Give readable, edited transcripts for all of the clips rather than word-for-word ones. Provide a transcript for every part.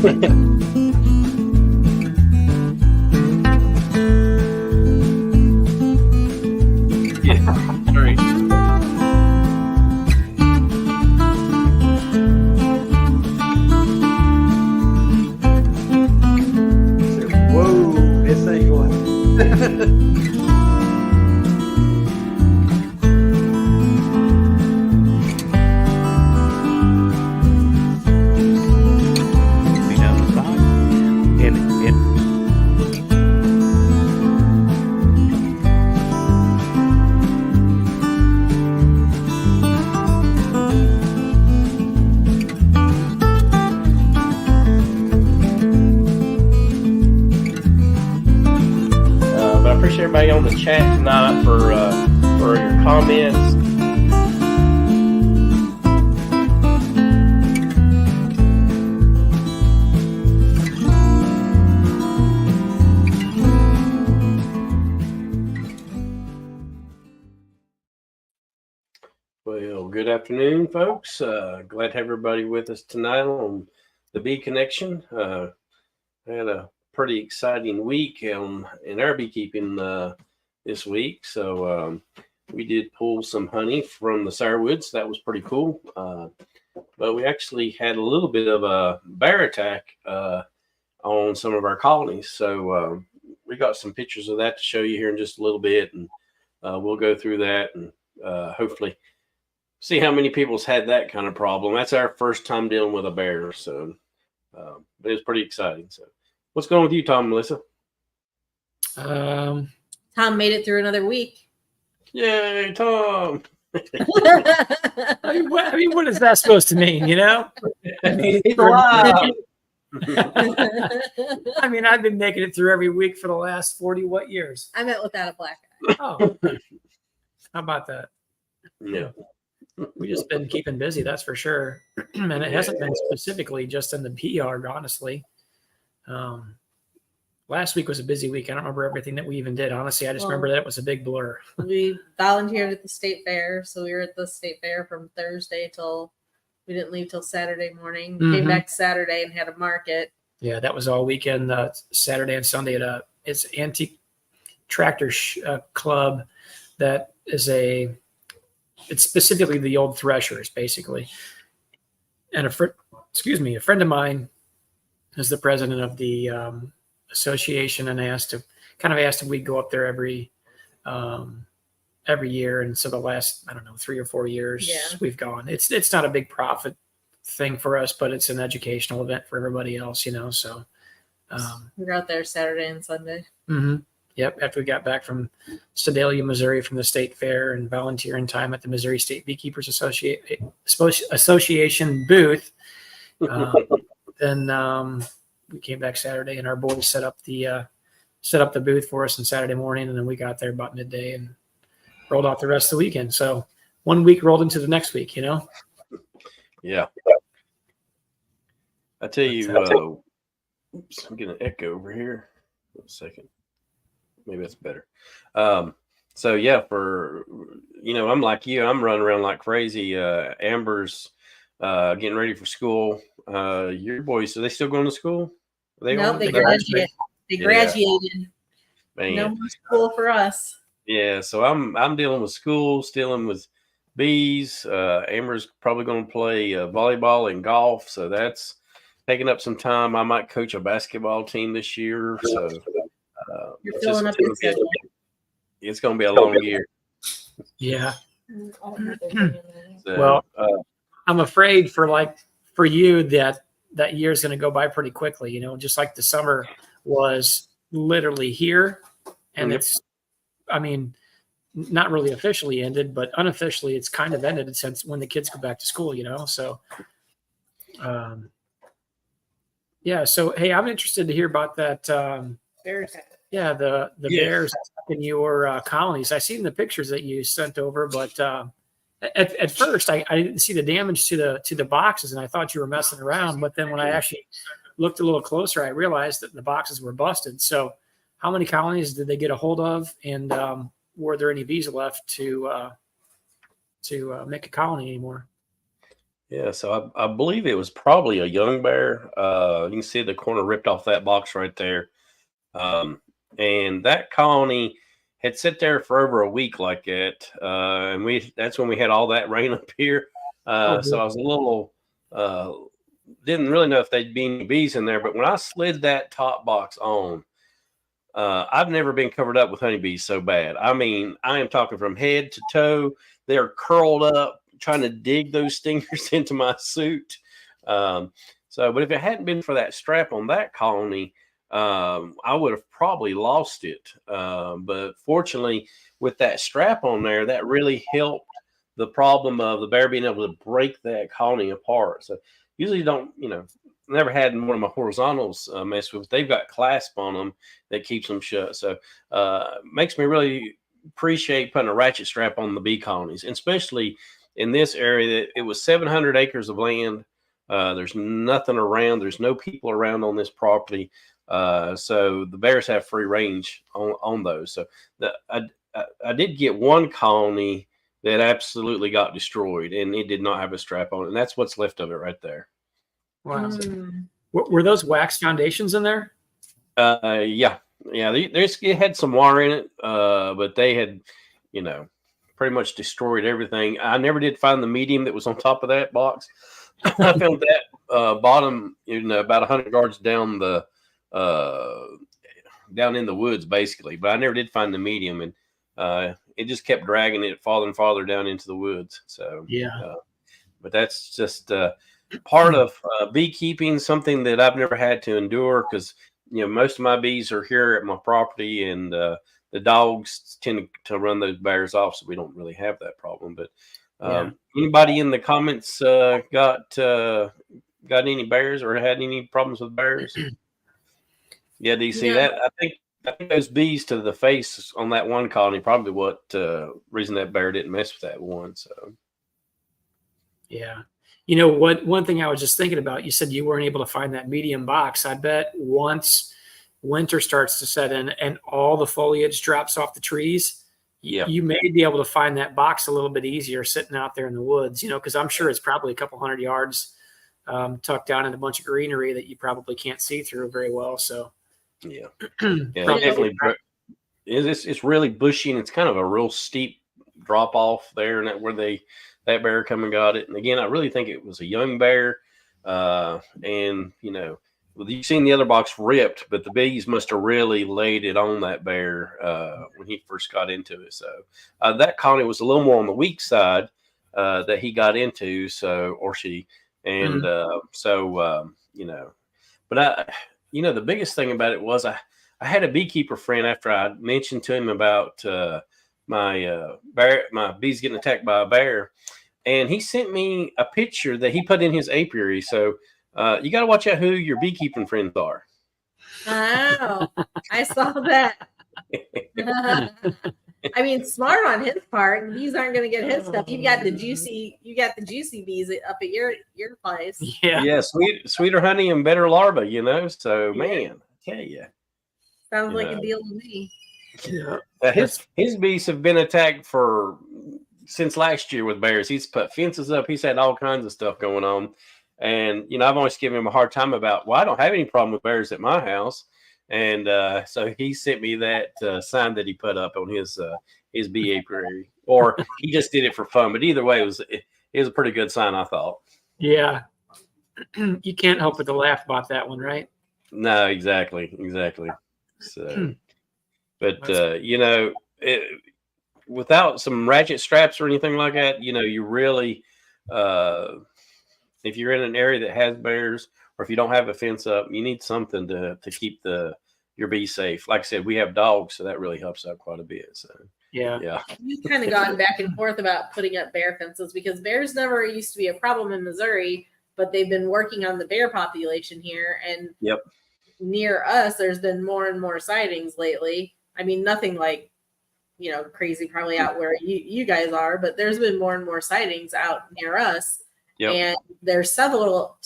Sorry. Whoa, this ain't going. Be down the bottom. But I appreciate everybody on the chat tonight for your comments. Well, good afternoon, folks. Glad to have everybody with us tonight on the Bee Connection. I had a pretty exciting week in our beekeeping this week. So we did pull some honey from the sourwoods. That was pretty cool. But we actually had a little bit of a bear attack on some of our colonies. So we got some pictures of that to show you here in just a little bit. And we'll go through that and hopefully see how many people's had that kind of problem. That's our first time dealing with a bear. So but it was pretty exciting. So what's going on with you, Tom and Melissa? Tom made it through another week. Yay, Tom. I mean, what is that supposed to mean, you know? Wow. I mean, I've been making it through every week for the last 40 what years? I met without a black eye. Oh, how about that? Yeah. We just been keeping busy, that's for sure. And it hasn't been specifically just in the bee yard, honestly. Last week was a busy week. I don't remember everything that we even did. Honestly, I just remember that it was a big blur. We volunteered at the state fair, so we were at the state fair from Thursday till we didn't leave till Saturday morning. Came back Saturday and had a market. Yeah, that was all weekend, Saturday and Sunday at it's Antique Tractor Club. That is it's specifically the old threshers, basically. And a friend of mine is the president of the association, and asked if we'd go up there every year. And so the last, 3 or 4 years we've gone. It's not a big profit thing for us, but it's an educational event for everybody else, so We were out there Saturday and Sunday. Yep. After we got back from Sedalia, Missouri, from the state fair and volunteering time at the Missouri State Beekeepers Association booth, then we came back Saturday, and our boys set up the booth for us on Saturday morning, and then we got there about midday and rolled out the rest of the weekend. So one week rolled into the next week, Yeah. I tell you, oops, I'm getting an echo over here. One second. Maybe that's better. So yeah, I'm like you, I'm running around like crazy. Amber's getting ready for school. Your boys, are they still going to school? They graduated. They graduated. Man. No more school for us. Yeah, so I'm dealing with school, dealing with bees. Amber's probably going to play volleyball and golf, so that's taking up some time. I might coach a basketball team this year. So you're filling up your schedule. It's going to be a long year. Yeah. So, well, I'm afraid for you that year is going to go by pretty quickly, just like the summer was literally here. And it's, not really officially ended, but unofficially it's kind of ended since when the kids go back to school, So, yeah. So, hey, I'm interested to hear about that. Bears. Yeah. The bears in your colonies. I seen the pictures that you sent over, but, at first, I didn't see the damage to the boxes, and I thought you were messing around. But then when I actually looked a little closer, I realized that the boxes were busted. So how many colonies did they get a hold of? And were there any bees left to make a colony anymore? Yeah, so I believe it was probably a young bear. You can see the corner ripped off that box right there. Um, and that colony had sit there for over a week like that. And that's when we had all that rain up here. So I was a little, didn't really know if there'd be any bees in there. But when I slid that top box on, I've never been covered up with honeybees so bad. I mean, I am talking from head to toe. They're curled up, trying to dig those stingers into my suit. But if it hadn't been for that strap on that colony, I would have probably lost it. But fortunately, with that strap on there, that really helped the problem of the bear being able to break that colony apart. So usually you don't, never had one of my horizontals mess with. They've got clasp on them that keeps them shut. So makes me really appreciate putting a ratchet strap on the bee colonies, and especially in this area. That it was 700 acres of land. There's nothing around. There's no people around on this property. So the bears have free range on those. So I did get one colony that absolutely got destroyed, and it did not have a strap on it. And that's what's left of it right there. Wow. Were those wax foundations in there? Yeah. It had some wire in it, but they had, pretty much destroyed everything. I never did find the medium that was on top of that box. I found that bottom, about 100 yards down down in the woods, basically. But I never did find the medium, and it just kept dragging it farther and farther down into the woods. So but that's just part of beekeeping, something that I've never had to endure, because most of my bees are here at my property, and the dogs tend to run those bears off, so we don't really have that problem. But anybody in the comments got any bears or had any problems with bears? Yeah, do you see that? I think those bees to the face on that one colony probably what reason that bear didn't mess with that one. So yeah. One thing I was just thinking about, you said you weren't able to find that medium box. I bet once winter starts to set in and all the foliage drops off the trees, you may be able to find that box a little bit easier sitting out there in the woods, because I'm sure it's probably a couple 100 yards tucked down in a bunch of greenery that you probably can't see through very well. So definitely. It's really bushy, and it's kind of a real steep drop off there, and where that bear come and got it. And again, I really think it was a young bear. And you've seen the other box ripped, but the bees must have really laid it on that bear when he first got into it. So that colony was a little more on the weak side that he got into, or she. And but the biggest thing about it was I had a beekeeper friend after I mentioned to him about my bees getting attacked by a bear, and he sent me a picture that he put in his apiary. So you got to watch out who your beekeeping friends are. Oh, I saw that. I mean, smart on his part. Bees aren't going to get his stuff. You got the juicy bees up at your place. Yeah, sweeter honey and better larvae. So man, I tell you, sounds like a deal to me. Yeah, his bees have been attacked since last year with bears. He's put fences up. He's had all kinds of stuff going on, and I've always given him a hard time about, well, I don't have any problem with bears at my house. And so he sent me that sign that he put up on his bee apiary, or he just did it for fun. But either way, it was a pretty good sign, I thought. Yeah, you can't help but to laugh about that one, right? No, exactly. So, but without some ratchet straps or anything like that, you really, if you're in an area that has bears, or if you don't have a fence up, you need something to keep your bees safe. Like I said, we have dogs, so that really helps out quite a bit. So yeah. We've kind of gone back and forth about putting up bear fences, because bears never used to be a problem in Missouri, but they've been working on the bear population here, and near us, there's been more and more sightings lately. I mean, nothing like crazy probably out where you guys are, but there's been more and more sightings out near us. And there's several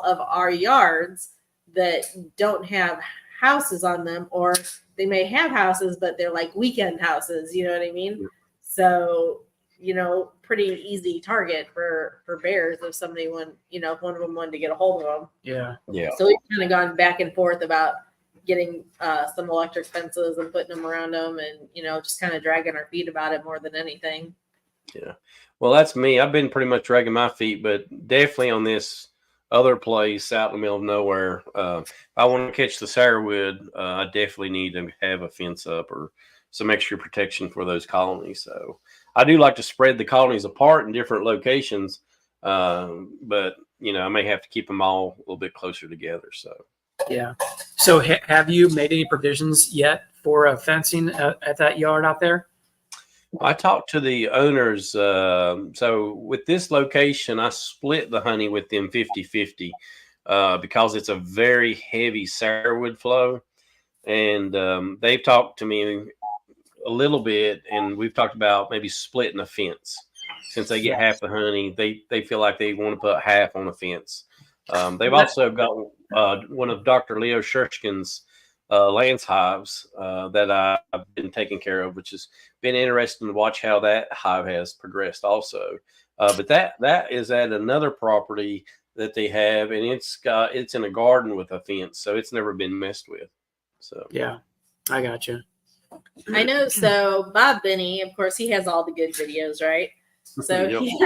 of our yards that don't have houses on them, or they may have houses, but they're like weekend houses. You know what I mean? So pretty easy target for bears if somebody if one of them wanted to get a hold of them. Yeah. So we've kind of gone back and forth about getting some electric fences and putting them around them, and just kind of dragging our feet about it more than anything. Yeah. Well, that's me. I've been pretty much dragging my feet, but definitely on this other place out in the middle of nowhere, if I want to catch the sourwood, I definitely need to have a fence up or some extra protection for those colonies. So I do like to spread the colonies apart in different locations, but I may have to keep them all a little bit closer together. So yeah. So have you made any provisions yet for fencing at that yard out there? I talked to the owners. So with this location, I split the honey with them 50-50 because it's a very heavy sourwood flow. And they've talked to me a little bit, and we've talked about maybe splitting a fence. Since they get half the honey, they feel like they want to put half on a fence. They've also got one of Dr. Leo Shershkin's lance hives that I've been taking care of, which has been interesting to watch how that hive has progressed also. But that is at another property that they have, and it's in a garden with a fence, so it's never been messed with. So yeah, I got you. I know. So Bob Binnie, of course, he has all the good videos, right? So he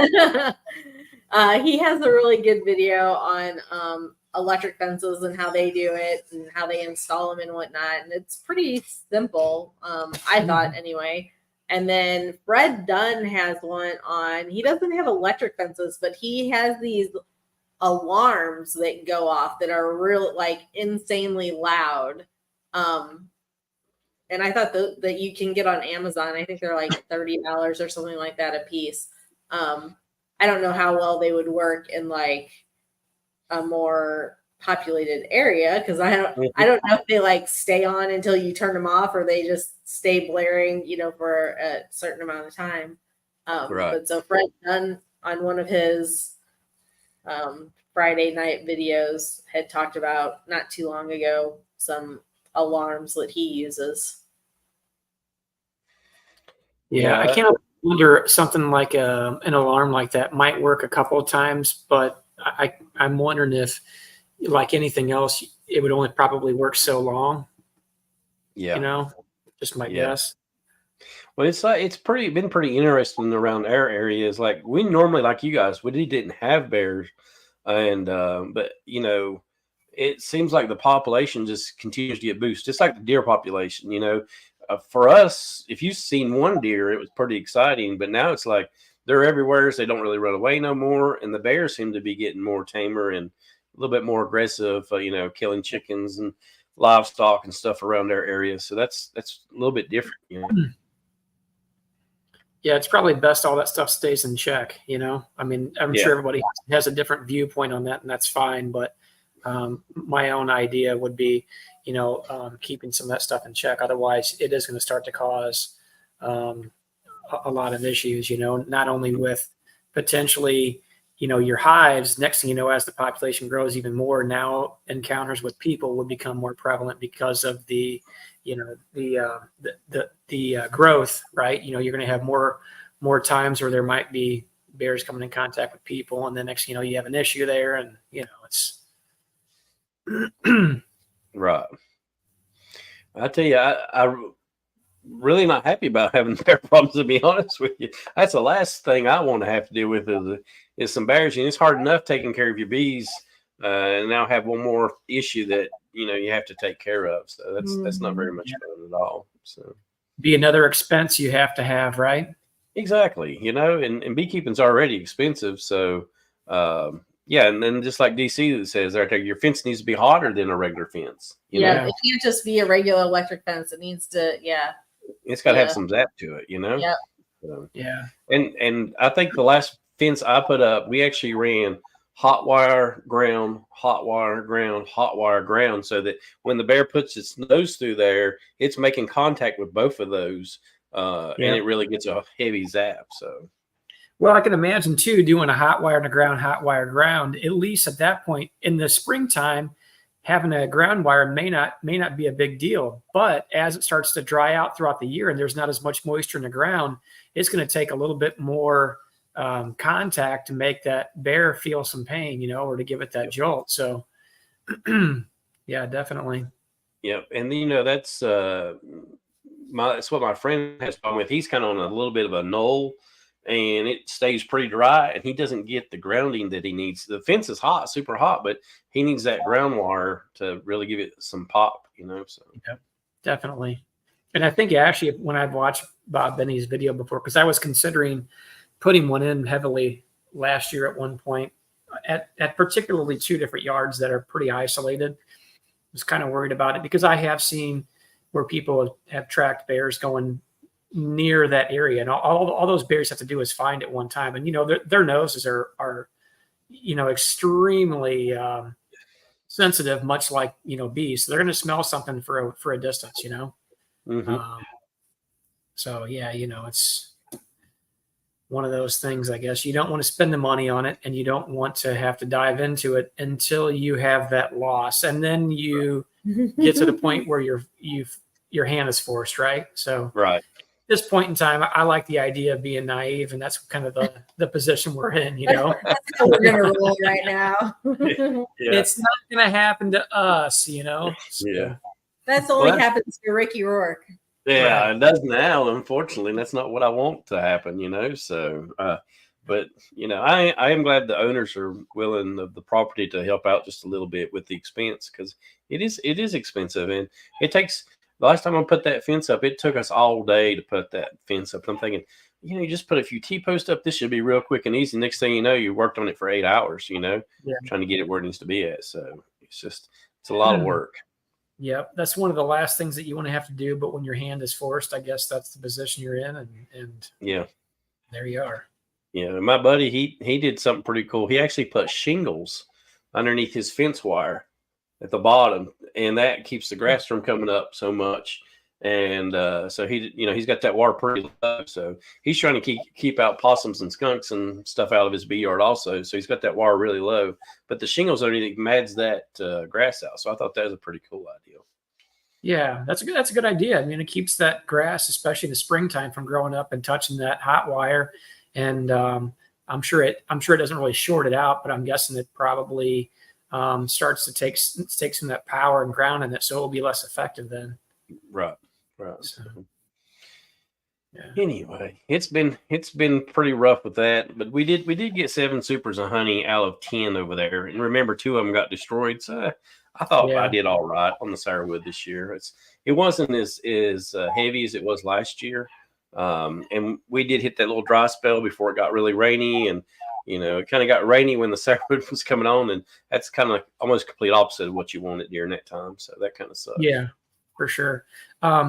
has a really good video on electric fences and how they do it and how they install them and whatnot. And it's pretty simple, I thought anyway. And then Fred Dunn has one on, he doesn't have electric fences, but he has these alarms that go off that are real, like insanely loud. And I thought that you can get on Amazon. I think they're like $30 or something like that a piece. I don't know how well they would work in like a more populated area, because I don't know if they like stay on until you turn them off, or they just stay blaring, for a certain amount of time. Right. But so Fred Dunn on one of his Friday night videos had talked about not too long ago some alarms that he uses. Yeah, I can't wonder something like an alarm like that might work a couple of times, but I'm wondering if, like anything else, it would only probably work so long. Yeah. Just my guess. Well, it's been pretty interesting around our areas. Like we normally, like you guys, we didn't have bears, and but it seems like the population just continues to get boosted. It's like the deer population. For us, if you've seen one deer, it was pretty exciting. But now it's like they're everywhere, so they don't really run away no more. And the bears seem to be getting more tamer and a little bit more aggressive, killing chickens and livestock and stuff around their area. So that's a little bit different. Yeah, it's probably best all that stuff stays in check. I mean, I'm sure everybody has a different viewpoint on that, and that's fine. But my own idea would be, keeping some of that stuff in check. Otherwise, it is going to start to cause a lot of issues, not only with potentially, your hives. Next thing you know, as the population grows even more, now encounters with people would become more prevalent because of the growth, right? You're going to have more times where there might be bears coming in contact with people, and then next, you have an issue there, and it's right. I tell you, I really not happy about having bear problems, to be honest with you. That's the last thing I want to have to deal with is some bears. And it's hard enough taking care of your bees, and now have one more issue that you have to take care of. So that's not very much fun at all. So be another expense you have to have, right? Exactly. And beekeeping's already expensive. So and then just like DC that says right there, your fence needs to be hotter than a regular fence. It can't just be a regular electric fence. It needs to, it's got to have some zap to it, Yeah. So, yeah. And I think the last fence I put up, we actually ran hot wire ground, hot wire ground, hot wire ground, so that when the bear puts its nose through there, it's making contact with both of those, and it really gets a heavy zap. So. Well, I can imagine too, doing a hot wire to ground, hot wire ground, at least at that point in the springtime, having a ground wire may not be a big deal, but as it starts to dry out throughout the year and there's not as much moisture in the ground, it's going to take a little bit more contact to make that bear feel some pain, you know, or to give it that jolt. So yeah, definitely. Yep. And you know, that's what my friend has problem with. He's kind of on a little bit of a knoll, and it stays pretty dry, and he doesn't get the grounding that he needs. The fence is hot, super hot, but he needs that ground wire to really give it some pop, you know. So yep, definitely. And I think actually when I've watched Bob Binnie's video before, because I was considering putting one in heavily last year at one point at particularly 2 different yards that are pretty isolated. I was kind of worried about it because I have seen where people have tracked bears going near that area, and all those bears have to do is find it one time, and you know their noses are you know extremely sensitive, much like you know bees. So they're going to smell something for a distance, you know. So yeah, you know, it's one of those things. I guess you don't want to spend the money on it, and you don't want to have to dive into it until you have that loss, and then you get to the point where your hand is forced, right? So right. This point in time, I like the idea of being naive, and that's kind of the position we're in, you know. That's how we're gonna roll right now. Yeah. It's not going to happen to us, you know. So, Yeah. That's only happens to Ricky Rourke. Yeah, it does now, unfortunately. And that's not what I want to happen, you know. So but you know, I am glad the owners are willing of the property to help out just a little bit with the expense, because it is expensive, and it takes. The last time I put that fence up, it took us all day to put that fence up. I'm thinking, you know, you just put a few T-posts up. This should be real quick and easy. Next thing you know, you worked on it for 8 hours, you know, trying to get it where it needs to be at. So it's a lot of work. Yep. That's one of the last things that you want to have to do. But when your hand is forced, I guess that's the position you're in. And yeah, there you are. Yeah. My buddy, he did something pretty cool. He actually put shingles underneath his fence wire at the bottom, and that keeps the grass from coming up so much. And so he's got that wire pretty low, so he's trying to keep out possums and skunks and stuff out of his bee yard also. So he's got that wire really low, but the shingles underneath mads that grass out. So I thought that was a pretty cool idea. Yeah, that's a good idea. I mean, it keeps that grass, especially in the springtime, from growing up and touching that hot wire. And I'm sure it doesn't really short it out, but I'm guessing it probably starts to take some of that power and ground in it, so it will be less effective then. Right. So, yeah. Anyway, it's been pretty rough with that, but we did get 7 supers of honey out of 10 over there, and remember 2 of them got destroyed. So I thought I did all right on the sourwood this year. It wasn't as heavy as it was last year, and we did hit that little dry spell before it got really rainy, and you know, it kind of got rainy when the sourwood was coming on, and that's kind of almost complete opposite of what you wanted during that time. So that kind of sucks. Yeah, for sure.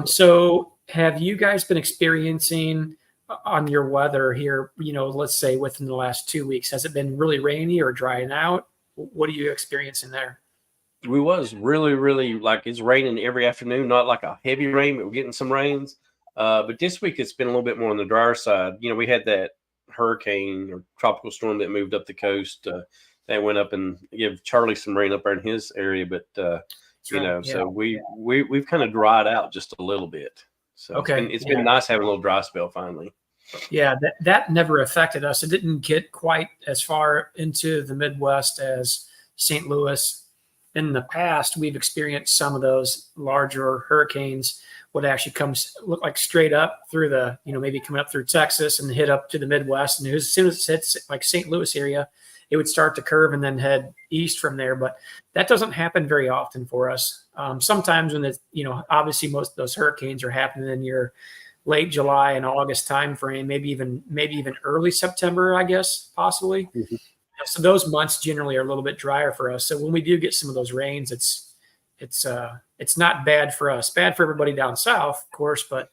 So have you guys been experiencing on your weather here, you know, let's say within the last 2 weeks, has it been really rainy or drying out? What are you experiencing there? We was really, really like it's raining every afternoon, not like a heavy rain, but we're getting some rains. But this week it's been a little bit more on the drier side. You know, we had that hurricane or tropical storm that moved up the coast that went up and gave Charlie some rain up there in his area, but you know, so we've kind of dried out just a little bit. So it's been nice having a little dry spell finally. Yeah, that never affected us. It didn't get quite as far into the Midwest as St. Louis. In the past, we've experienced some of those larger hurricanes would actually look like straight up through the, you know, maybe coming up through Texas and hit up to the Midwest. And as soon as it hits like St. Louis area, it would start to curve and then head east from there. But that doesn't happen very often for us. Sometimes when it's, you know, obviously most of those hurricanes are happening in your late July and August timeframe, maybe even early September, I guess, possibly. Mm-hmm. So those months generally are a little bit drier for us. So when we do get some of those rains, it's not bad for us. Bad for everybody down south, of course, but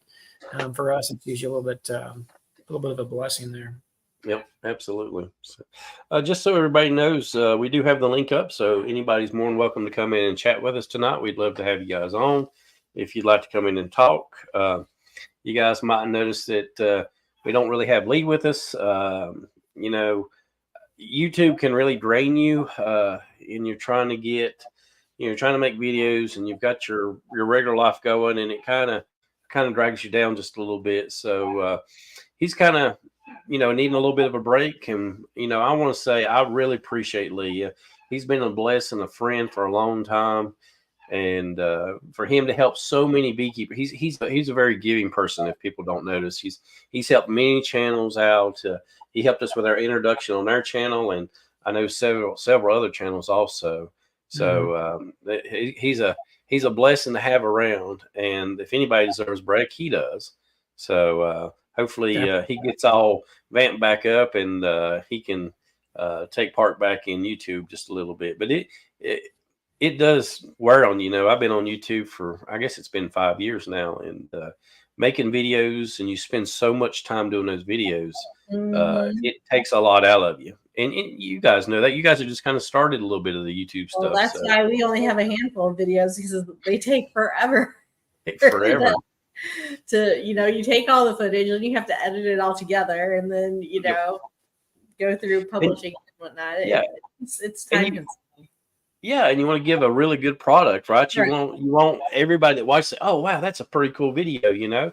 for us, it's usually a little bit of a blessing there. Yep, absolutely. So, just so everybody knows, we do have the link up, so anybody's more than welcome to come in and chat with us tonight. We'd love to have you guys on. If you'd like to come in and talk, you guys might notice that we don't really have Lee with us. You know, YouTube can really drain you, and you're trying to get trying to make videos and you've got your regular life going, and it kind of drags you down just a little bit. So he's kind of, needing a little bit of a break. And, I want to say I really appreciate Lee. He's been a blessing, a friend for a long time. And for him to help so many beekeepers, he's a very giving person. If people don't notice, he's helped many channels out. He helped us with our introduction on our channel, and I know several other channels also. So he's a blessing to have around. And if anybody deserves a break, he does. So hopefully he gets all vamped back up, and he can take part back in YouTube just a little bit. But it does wear on you. I've been on YouTube for, I guess it's been 5 years now, and making videos, and you spend so much time doing those videos. It takes a lot out of you, and you guys know that. You guys have just kind of started a little bit of the YouTube stuff. Well, that's why we only have a handful of videos, because they take forever. Forever. You take all the footage and you have to edit it all together, and then go through publishing and whatnot. It's time consuming. Yeah, and you want to give a really good product, right? You want everybody that watches, oh wow, that's a pretty cool video,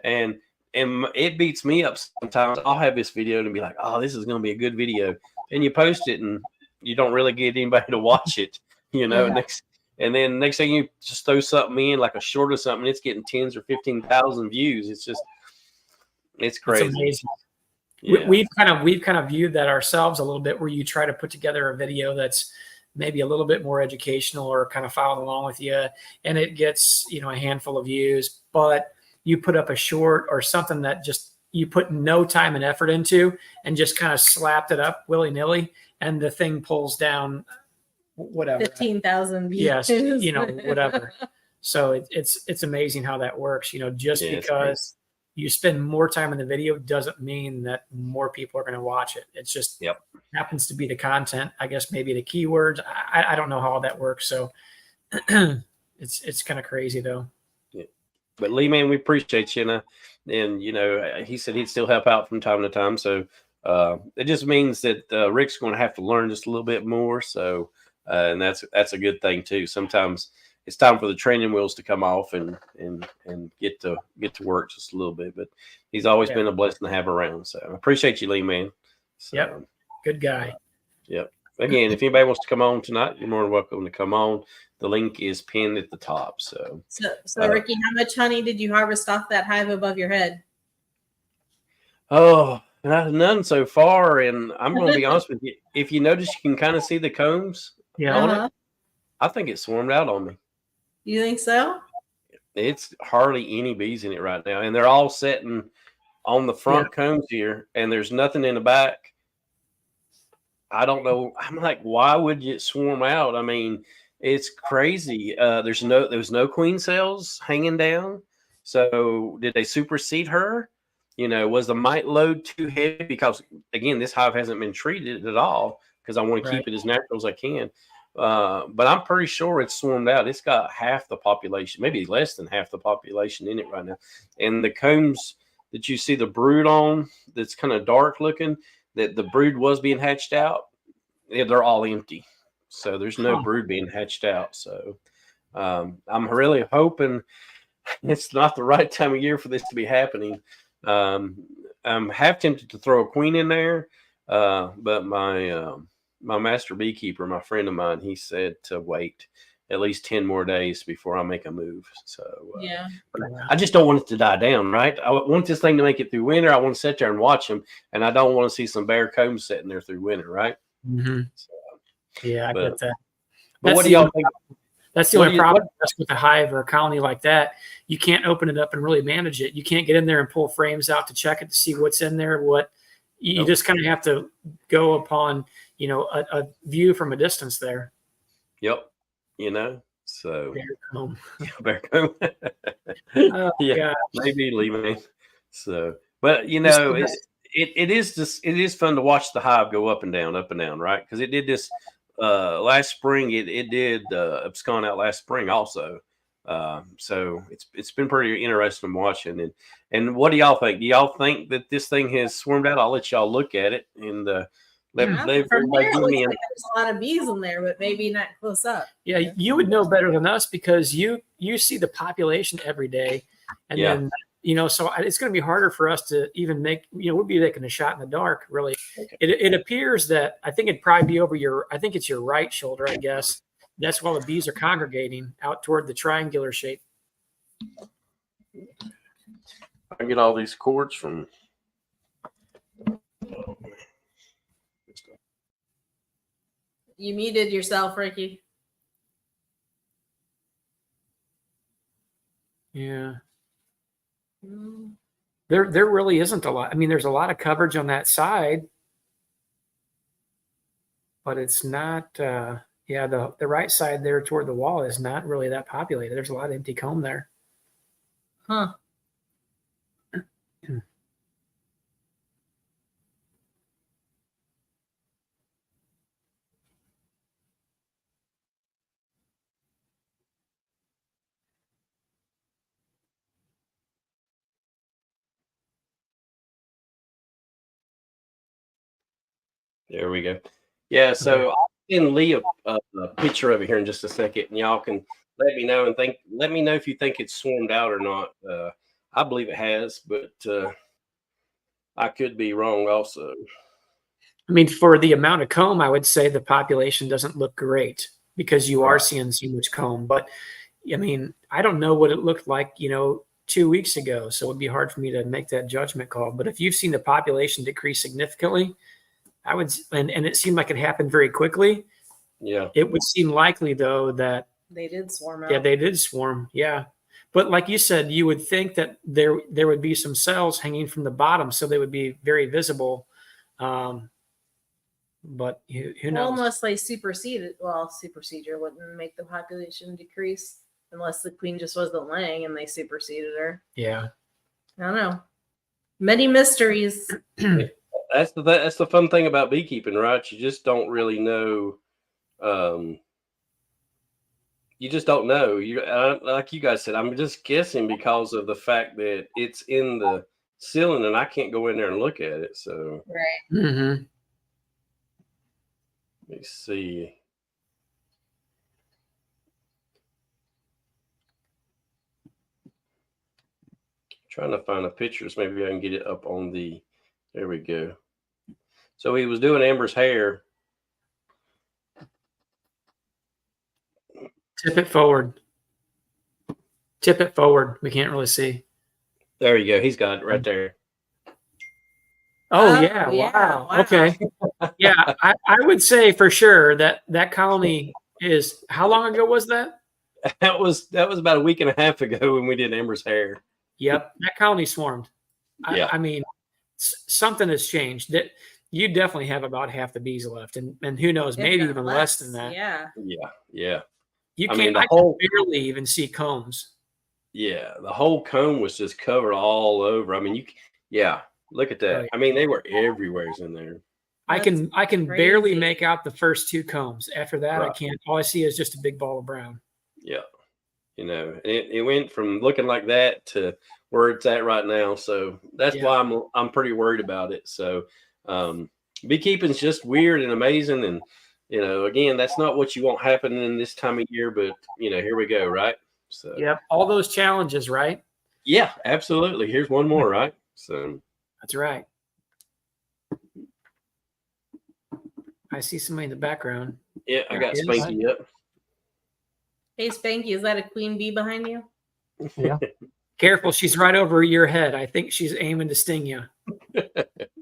and it beats me up sometimes. I'll have this video and be like, oh, this is going to be a good video, and you post it and you don't really get anybody to watch it, and then next thing you just throw something in, like a short or something, it's getting 10,000 or 15,000 views. It's crazy. It's amazing. Yeah. We've kind of viewed that ourselves a little bit, where you try to put together a video that's maybe a little bit more educational or kind of following along with you, and it gets a handful of views, but you put up a short or something that just you put no time and effort into and just kind of slapped it up willy-nilly, and the thing pulls down whatever 15,000 views. Yes, whatever. So it's amazing how that works. Just because you spend more time in the video doesn't mean that more people are going to watch it. It's just happens to be the content, I guess, maybe the keywords. I don't know how all that works. So it's kind of crazy though. Yeah. But Lee, man, we appreciate you. And he said he'd still help out from time to time. So it just means that Rick's going to have to learn just a little bit more. So and that's a good thing too. Sometimes it's time for the training wheels to come off and get to work just a little bit. But he's always been a blessing to have around. So I appreciate you, Lee, man. So, good guy. Yep. Again, if anybody wants to come on tonight, you're more than welcome to come on. The link is pinned at the top. So Ricky, how much honey did you harvest off that hive above your head? Oh, none so far. And I'm going to be honest with you. If you notice, you can kind of see the combs on it. I think it swarmed out on me. You think so? It's hardly any bees in it right now, and they're all sitting on the front combs here, and there's nothing in the back. I don't know. I'm like, why would it swarm out? I mean, it's crazy. There was no queen cells hanging down. So did they supersede her? Was the mite load too heavy? Because again, this hive hasn't been treated at all, because I want to keep it as natural as I can. But I'm pretty sure it's swarmed out. It's got half the population, maybe less than half the population in it right now. And the combs that you see the brood on, that's kind of dark looking, that the brood was being hatched out, they're all empty. So there's no brood being hatched out. So I'm really hoping it's not the right time of year for this to be happening. I'm half tempted to throw a queen in there, but my master beekeeper, my friend of mine, he said to wait at least 10 more days before I make a move. So I just don't want it to die down, right? I want this thing to make it through winter. I want to sit there and watch them, and I don't want to see some bare combs sitting there through winter, right? Mm-hmm. So, I get that. But what do y'all think? That's the only problem with a hive or a colony like that. You can't open it up and really manage it. You can't get in there and pull frames out to check it to see what's in there. You just kind of have to go upon a view from a distance there. Yep. So bear comb. Maybe leaving. So, but it is fun to watch the hive go up and down, right? Because it did this last spring. It did abscond out last spring also. So it's been pretty interesting watching. And what do y'all think? Do y'all think that this thing has swarmed out? I'll let y'all look at it and They've From here, it given looks me like there's a lot of bees in there, but maybe not close up. Yeah, you would know better than us because you see the population every day, and then so it's going to be harder for us to even make. We'll be taking a shot in the dark. Really, Okay. it appears that I think it'd probably be over your. I think it's your right shoulder. I guess that's while the bees are congregating out toward the triangular shape. I get all these cords from. You muted yourself, Ricky. Yeah. Mm. There really isn't a lot. I mean, there's a lot of coverage on that side, but it's not. The right side there toward the wall is not really that populated. There's a lot of empty comb there. Huh. There we go. Yeah, so I'll send Lee a picture of it here in just a second, and y'all can let me know let me know if you think it's swarmed out or not. I believe it has, but I could be wrong also. I mean, for the amount of comb, I would say the population doesn't look great because you are seeing so much comb. But I mean, I don't know what it looked like, 2 weeks ago, so it would be hard for me to make that judgment call. But if you've seen the population decrease significantly, I would, and it seemed like it happened very quickly. Yeah. It would seem likely, though, that they did swarm out. Yeah, they did swarm. Yeah. But like you said, you would think that there would be some cells hanging from the bottom, so they would be very visible. But who knows? Unless they superseded. Well, supersedure wouldn't make the population decrease unless the queen just wasn't laying and they superseded her. Yeah. I don't know. Many mysteries. That's the fun thing about beekeeping, right? You just don't really know. You just don't know. Like you guys said, I'm just guessing because of the fact that it's in the ceiling and I can't go in there and look at it. So Right. Mm-hmm. Let me see. Trying to find the pictures. Maybe I can get it up on the. There we go. So he was doing Amber's hair. Tip it forward. Tip it forward. We can't really see. There you go. He's got it right there. Oh, yeah. Wow. Okay. Yeah. I would say for sure that colony is, how long ago was that? That was about a week and a half ago when we did Amber's hair. Yep. That colony swarmed. Yeah. I mean, something has changed. That you definitely have about half the bees left, and who knows, maybe even less than that. Yeah. Yeah. Yeah. You I can't. mean, I can barely even see combs. Yeah, the whole comb was just covered all over. I mean, look at that. Right. I mean, they were everywhere in there. I can crazy. barely make out the first two combs. After that, I Right. can't. All I see is just a big ball of brown. Yeah, it went from looking like that to where it's at right now. So that's why I'm pretty worried about it. So beekeeping is just weird and amazing, and again, that's not what you want happening this time of year. But here we go, right? So Yep, all those challenges, right? yeah, absolutely. Here's one more, right? So That's right. I see somebody in the background. yeah, I got Spanky up. Hey, Spanky, is that a queen bee behind you? Yeah. Careful, she's right over your head. I think she's aiming to sting you. I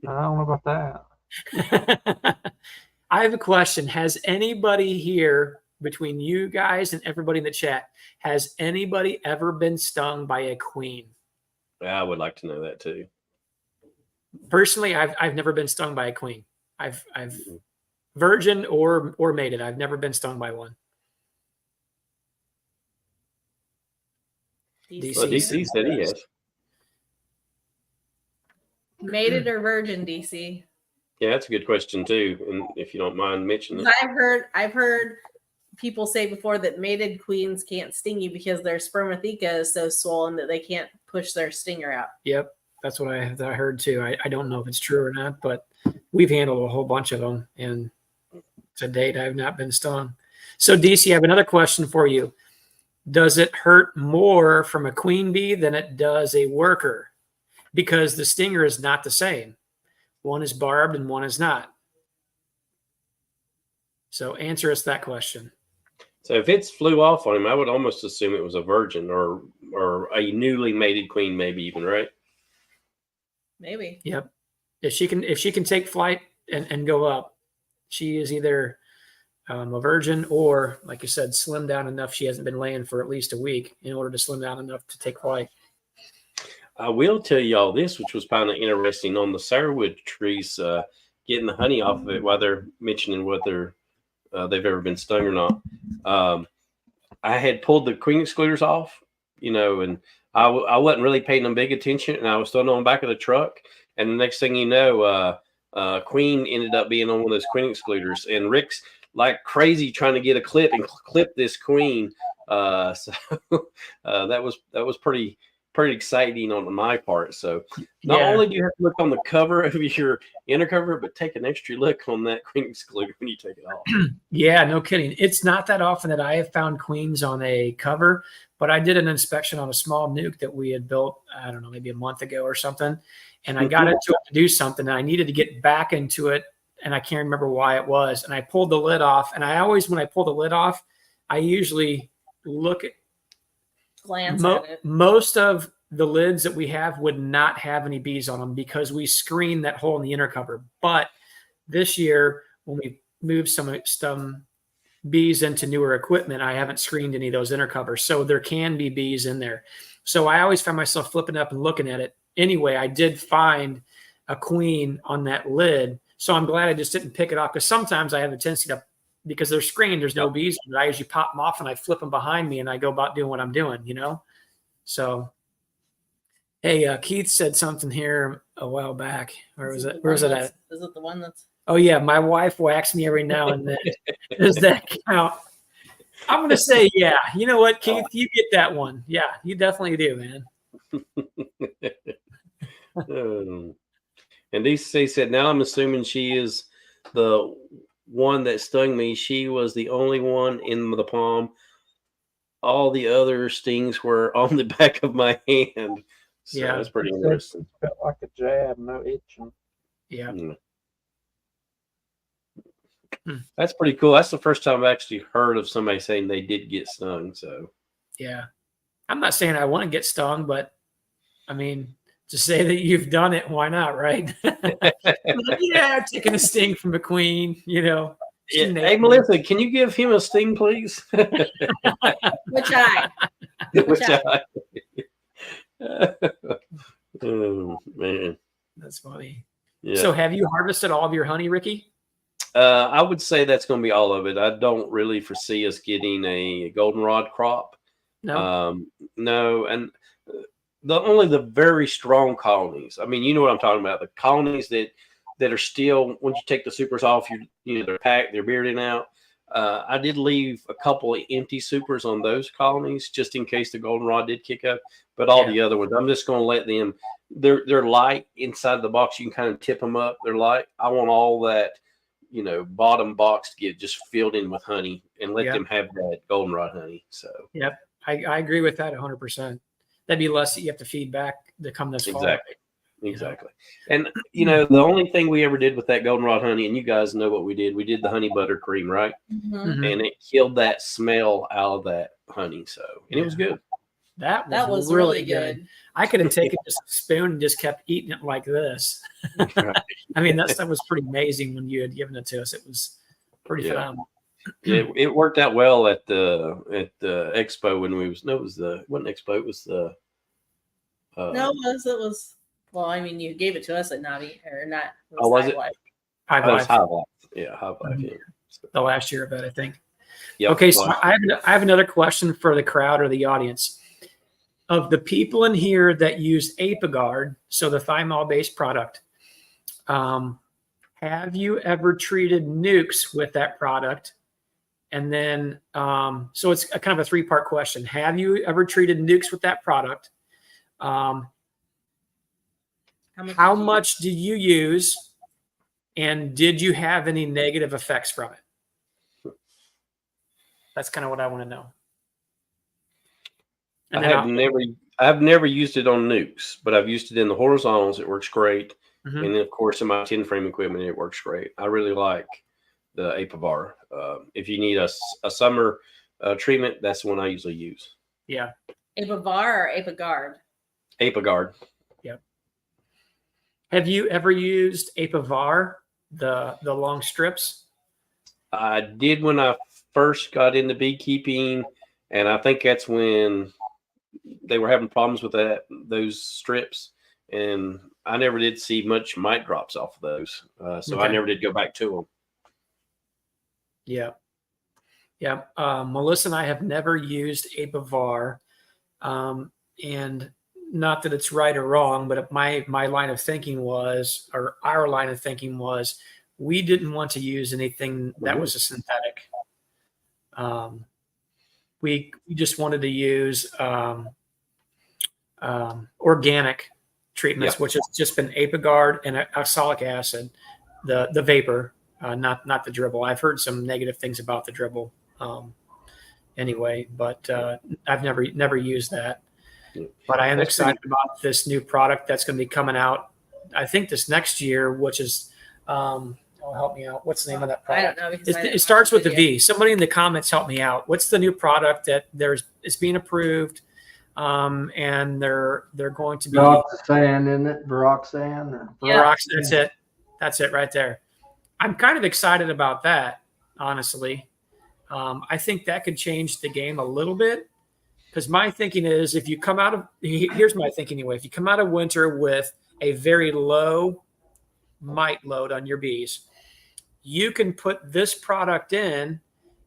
don't know about that. I have a question. Has anybody here, between you guys and everybody in the chat, has anybody ever been stung by a queen? I would like to know that too. Personally, I've never been stung by a queen. I've virgin or mated. I've never been stung by one. Well, DC said he has. Mated or virgin, DC? Yeah, that's a good question too. And if you don't mind mentioning it. I've heard people say before that mated queens can't sting you because their spermatheca is so swollen that they can't push their stinger out. Yep, that's what I heard too. I don't know if it's true or not, but we've handled a whole bunch of them, and to date, I've not been stung. So, DC, I have another question for you. Does it hurt more from a queen bee than it does a worker? Because the stinger is not the same. One is barbed and one is not. So answer us that question. So if it's flew off on him, I would almost assume it was a virgin or a newly mated queen, maybe even, right? Maybe. Yep. If she can take flight and go up, she is either a virgin or, like you said, slim down enough. She hasn't been laying for at least a week in order to slim down enough to take flight. I will tell y'all this, which was kind of interesting on the sourwood trees, getting the honey off of it while they're mentioning whether they've ever been stung or not. I had pulled the queen excluders off, and I wasn't really paying them big attention, and I was throwing on the back of the truck. And the next thing you know, queen ended up being on one of those queen excluders, and Rick's like crazy trying to get a clip and clip this queen. So that was pretty exciting on my part. So not only do you have to look on the cover of your inner cover, but take an extra look on that queen excluder when you take it off. Yeah, no kidding. It's not that often that I have found queens on a cover, but I did an inspection on a small nuke that we had built, I don't know, maybe a month ago or something. And I got into it to do something, and I needed to get back into it, and I can't remember why it was. And I pulled the lid off, and I always, when I pull the lid off, I usually glance at it. Most of the lids that we have would not have any bees on them because we screened that hole in the inner cover. But this year, when we moved some bees into newer equipment, I haven't screened any of those inner covers. So there can be bees in there. So I always find myself flipping up and looking at it. Anyway, I did find a queen on that lid. So I'm glad I just didn't pick it off, because sometimes I have a tendency to, because they're screened, there's no bees, but I usually pop them off and I flip them behind me and I go about doing what I'm doing, So, hey, Keith said something here a while back. Where was it? Where's it at? Is it the one that's? Oh yeah, my wife whacks me every now and then. Does that count? I'm going to say, yeah. You know what, Keith? You get that one. Yeah, you definitely do, man. And DC said, now I'm assuming she is the one that stung me. She was the only one in the palm. All the other stings were on the back of my hand. So Yeah, that's pretty interesting. Felt like a jab, no itching. Yeah. That's pretty cool. That's the first time I've actually heard of somebody saying they did get stung. So yeah, I'm not saying I want to get stung, but I mean, to say that you've done it, why not, right? Yeah, taking a sting from a queen, Yeah. Hey, Melissa, can you give him a sting, please? Which eye? Which eye? Oh man, that's funny. Yeah. So, have you harvested all of your honey, Ricky? I would say that's going to be all of it. I don't really foresee us getting a goldenrod crop. No. No, and only the very strong colonies. I mean, you know what I'm talking about. The colonies that are still, once you take the supers off, they're packed, they're bearding out. I did leave a couple of empty supers on those colonies just in case the goldenrod did kick up. But all the other ones, I'm just going to let them. They're light inside the box. You can kind of tip them up. They're light. I want all that, bottom box to get just filled in with honey and let them have that goldenrod honey. So yep, I agree with that 100%. That'd be less that you have to feed back to come this fall. Exactly. And the only thing we ever did with that goldenrod honey, and you guys know what we did the honey butter cream, right? Mm-hmm. And it killed that smell out of that honey. So, and it was good. That was really good. I could have taken just a spoon and just kept eating it like this. Right. I mean, that stuff was pretty amazing when you had given it to us. It was pretty phenomenal. It worked out well at the expo when we was. No, it was wasn't expo. It was the. No, it was. Well, I mean, you gave it to us at Navi or not? Was it? Hive Life. Yeah, Hive Life. Yeah. The last year of it, I think. Yep. Okay, so I have another question for the crowd or the audience. Of the people in here that use Apiguard, so the thymol-based product, have you ever treated nukes with that product? And then, so it's a kind of a three-part question. Have you ever treated nukes with that product? How much do you use? And did you have any negative effects from it? That's kind of what I want to know. And I've never used it on nukes, but I've used it in the horizontals. It works great. Mm-hmm. And then, of course, in my 10 frame equipment, it works great. I really like the Apivar. If you need a summer treatment, that's the one I usually use. Yeah. Apivar or Apigard? Apigard. Yep. Have you ever used Apivar, the long strips? I did when I first got into beekeeping, and I think that's when they were having problems with those strips, and I never did see much mite drops off of those, so Okay. I never did go back to them. Yeah. Yeah. Melissa and I have never used Apivar, and not that it's right or wrong, but my line of thinking was, or our line of thinking was, we didn't want to use anything that was a synthetic. We just wanted to use organic treatments, which has just been Apigard and oxalic acid, the vapor, not the dribble. I've heard some negative things about the dribble anyway, but I've never used that. But I am excited about this new product that's going to be coming out, I think this next year, which is, help me out. What's the name of that product? I don't know. It starts with the V. Somebody in the comments help me out. What's the new product that it's being approved, and they're going to be Viroxan, isn't it? Viroxan. Viroxan. That's it right there. I'm kind of excited about that, honestly. I think that could change the game a little bit, because my thinking is, if you come out of, here's my thinking anyway, if you come out of winter with a very low mite load on your bees, you can put this product in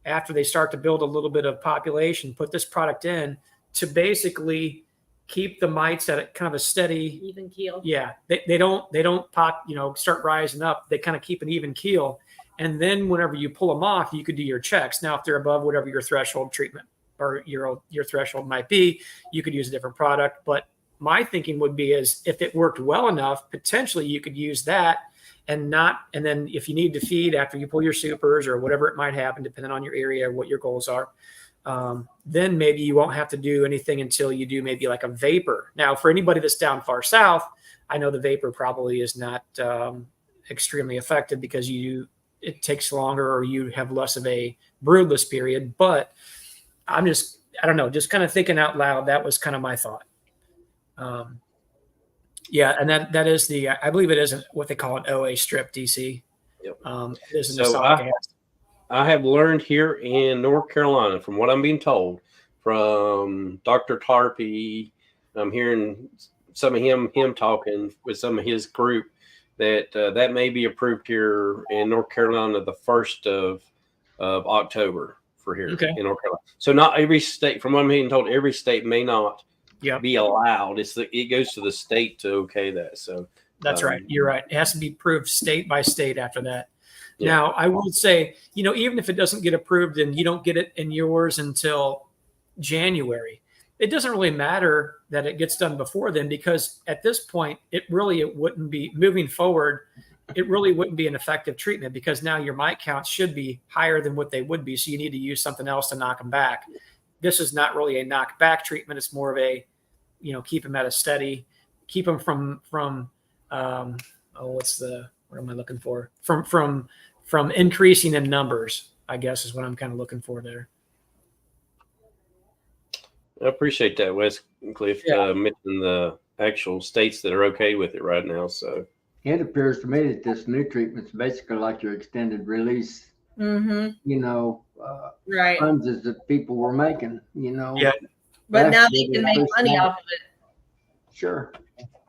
after they start to build a little bit of population, put this product in to basically keep the mites at a kind of a steady, even keel. Yeah. They don't pop, start rising up. They kind of keep an even keel. And then whenever you pull them off, you could do your checks. Now, if they're above whatever your threshold treatment or your threshold might be, you could use a different product. But my thinking would be is, if it worked well enough, potentially you could use that and then if you need to feed after you pull your supers or whatever it might happen, depending on your area, what your goals are, then maybe you won't have to do anything until you do maybe like a vapor. Now, for anybody that's down far south, I know the vapor probably is not extremely effective because it takes longer or you have less of a broodless period. But I don't know, just kind of thinking out loud, that was kind of my thought. Yeah, and that is I believe it isn't what they call an OA strip, DC. Yep. It is an So oxalic acid. I have learned here in North Carolina, from what I'm being told from Dr. Tarpey, I'm hearing some of him talking with some of his group, that may be approved here in North Carolina the 1st of October for here in North Carolina. So not every state, from what I'm being told, every state may not be allowed. It goes to the state to okay that. So that's right. You're right. It has to be approved state by state after that. Yeah. Now, I will say, even if it doesn't get approved and you don't get it in yours until January, it doesn't really matter that it gets done before then, because at this point, it wouldn't be moving forward. It really wouldn't be an effective treatment, because now your mite counts should be higher than what they would be. So you need to use something else to knock them back. This is not really a knockback treatment. It's more of a, keep them at a steady, keep them from what am I looking for? From increasing in numbers, I guess, is what I'm kind of looking for there. I appreciate that, Wes Cliff, mentioning the actual states that are okay with it right now. So it appears to me that this new treatment's basically like your extended release, right, sponges that people were making, Yeah. But now they can make money off of it. Sure.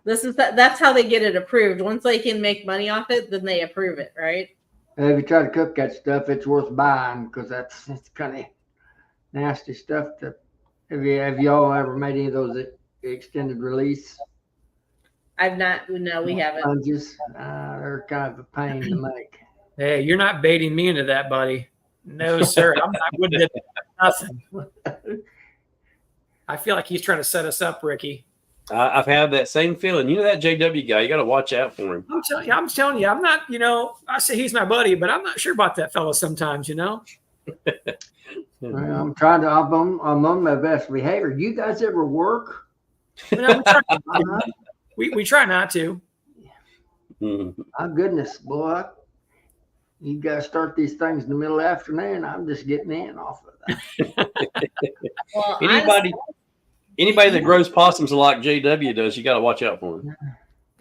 That's how they get it approved. Once they can make money off it, then they approve it, right? And if you try to cook that stuff, it's worth buying, because it's kind of nasty stuff. Have y'all ever made any of those extended release? I've not. No, we haven't. Sponges? They're kind of a pain to make. Hey, you're not baiting me into that, buddy. No, sir. I wouldn't do nothing. I feel like he's trying to set us up, Ricky. I've had that same feeling. You know that JW guy, you got to watch out for him. I'm telling you, I'm not, I say he's my buddy, but I'm not sure about that fella sometimes, I'm trying to, I'm on my best behavior. Do you guys ever work? We try not to. My goodness, boy. You guys start these things in the middle of the afternoon. I'm just getting in off of that. Well, Anybody that grows possums like JW does, you got to watch out for him.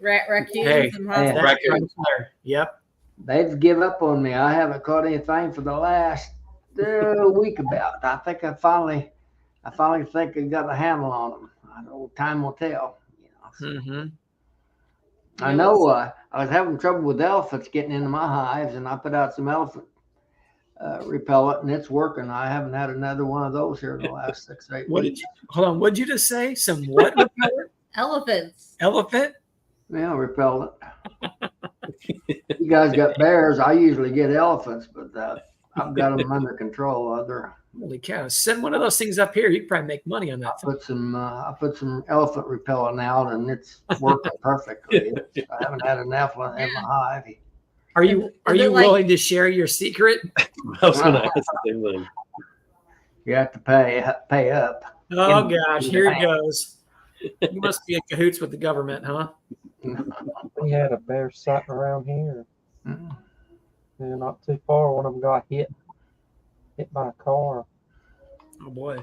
Raccoons and hogs. Raccoons. Yep. They've given up on me. I haven't caught anything for the last week about. I think I finally think I got a handle on them. Time will tell. I know I was having trouble with elephants getting into my hives, and I put out some elephant repellent, and it's working. I haven't had another one of those here in the last 6 or 8 weeks. Hold on. What did you just say? Some what repellent? Elephants. Elephant? Yeah, repellent. You guys got bears. I usually get elephants, but I've got them under control. Holy cow! Send one of those things up here. You can probably make money on that. I put some elephant repellent out, and it's working perfectly. I haven't had an elephant in my hive. Are you willing to share your secret? I was going to ask the same thing. You have to pay up. Oh gosh, here it goes. You must be in cahoots with the government, huh? We had a bear sitting around here. And not too far, one of them got hit by a car. Oh boy.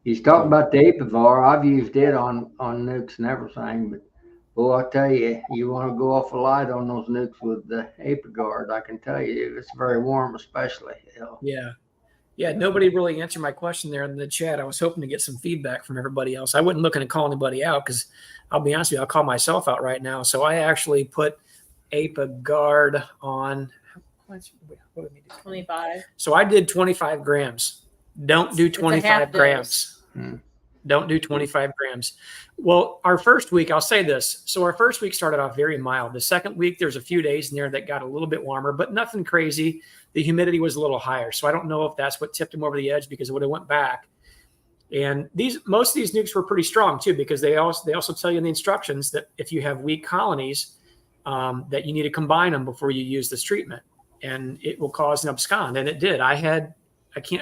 He's talking about the Apivar. I've used it on nukes and everything, but boy, I tell you, you want to go off a light on those nukes with the Apiguard. I can tell you, it's very warm, especially. Yeah. Nobody really answered my question there in the chat. I was hoping to get some feedback from everybody else. I wasn't looking to call anybody out because I'll be honest with you, I'll call myself out right now. So I actually put Apiguard on. What did we do? 25. So I did 25 grams. Don't do 25 grams. Don't do 25 grams. Well, our first week, I'll say this. So our first week started off very mild. The second week, there's a few days in there that got a little bit warmer, but nothing crazy. The humidity was a little higher. So I don't know if that's what tipped them over the edge because it would have went back. And most of these nukes were pretty strong too, because they also tell you in the instructions that if you have weak colonies, that you need to combine them before you use this treatment, and it will cause an abscond. And it did. I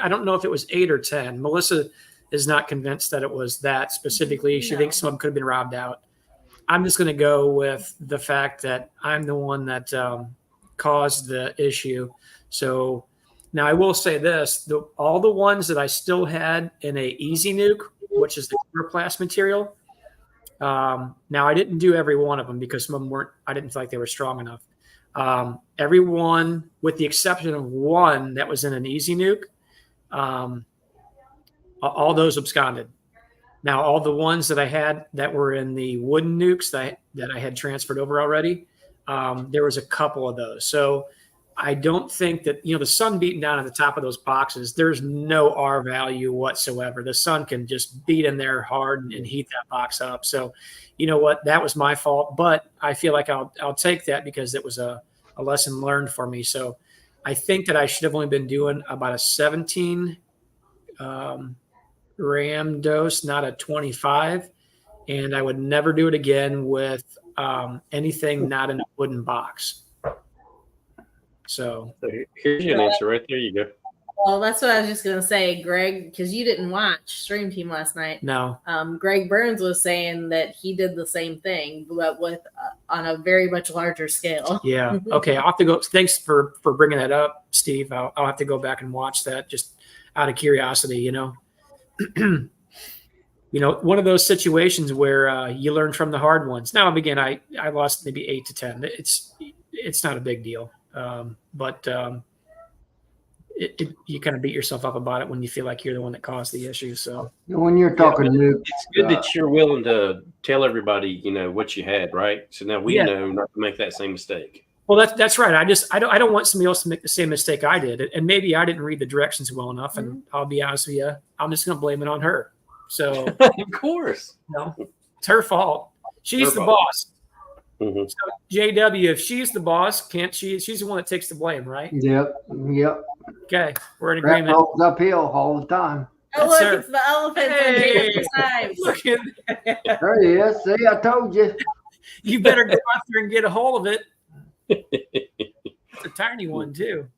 don't know if it was 8 or 10. Melissa is not convinced that it was that specifically. She thinks some of them could have been robbed out. I'm just going to go with the fact that I'm the one that caused the issue. So now I will say this, all the ones that I still had in a easy nuke, which is the chloroplast material. Now I didn't do every one of them because some of them I didn't feel like they were strong enough. Every one, with the exception of one that was in an easy nuke, all those absconded. Now, all the ones that I had that were in the wooden nukes that I had transferred over already, there was a couple of those. So I don't think that, the sun beating down at the top of those boxes, there's no R value whatsoever. The sun can just beat in there hard and heat that box up. So, you know what? That was my fault, but I feel like I'll take that because it was a lesson learned for me. So I think that I should have only been doing about a 17 gram dose, not a 25. And I would never do it again with anything not in a wooden box. So here's your answer right there. You go. Well, that's what I was just going to say, Greg, because you didn't watch Stream Team last night. No. Greg Burns was saying that he did the same thing, but with on a very much larger scale. Yeah. Okay. I'll have to go. Thanks for bringing that up, Steve. I'll have to go back and watch that just out of curiosity, one of those situations where you learn from the hard ones. Now, again, I lost maybe 8 to 10. It's not a big deal. But you kind of beat yourself up about it when you feel like you're the one that caused the issue. So when you're talking nukes, it's good that you're willing to tell everybody, what you had, right? So now we know not to make that same mistake. Well, that's right. I don't want somebody else to make the same mistake I did, and maybe I didn't read the directions well enough. And I'll be honest with you, I'm just going to blame it on her. So of course, it's her fault. She's the boss. Mm-hmm. So JW, if she's the boss, can't she? She's the one that takes the blame, right? Yep. Okay, we're in Crap agreement. rolls uphill all the time. Oh, Yes, look, sir. it's the elephant. Hey. Hey. Look at that. There he is. See, I told you. You better go out there and get a hold of it. It's a tiny one too.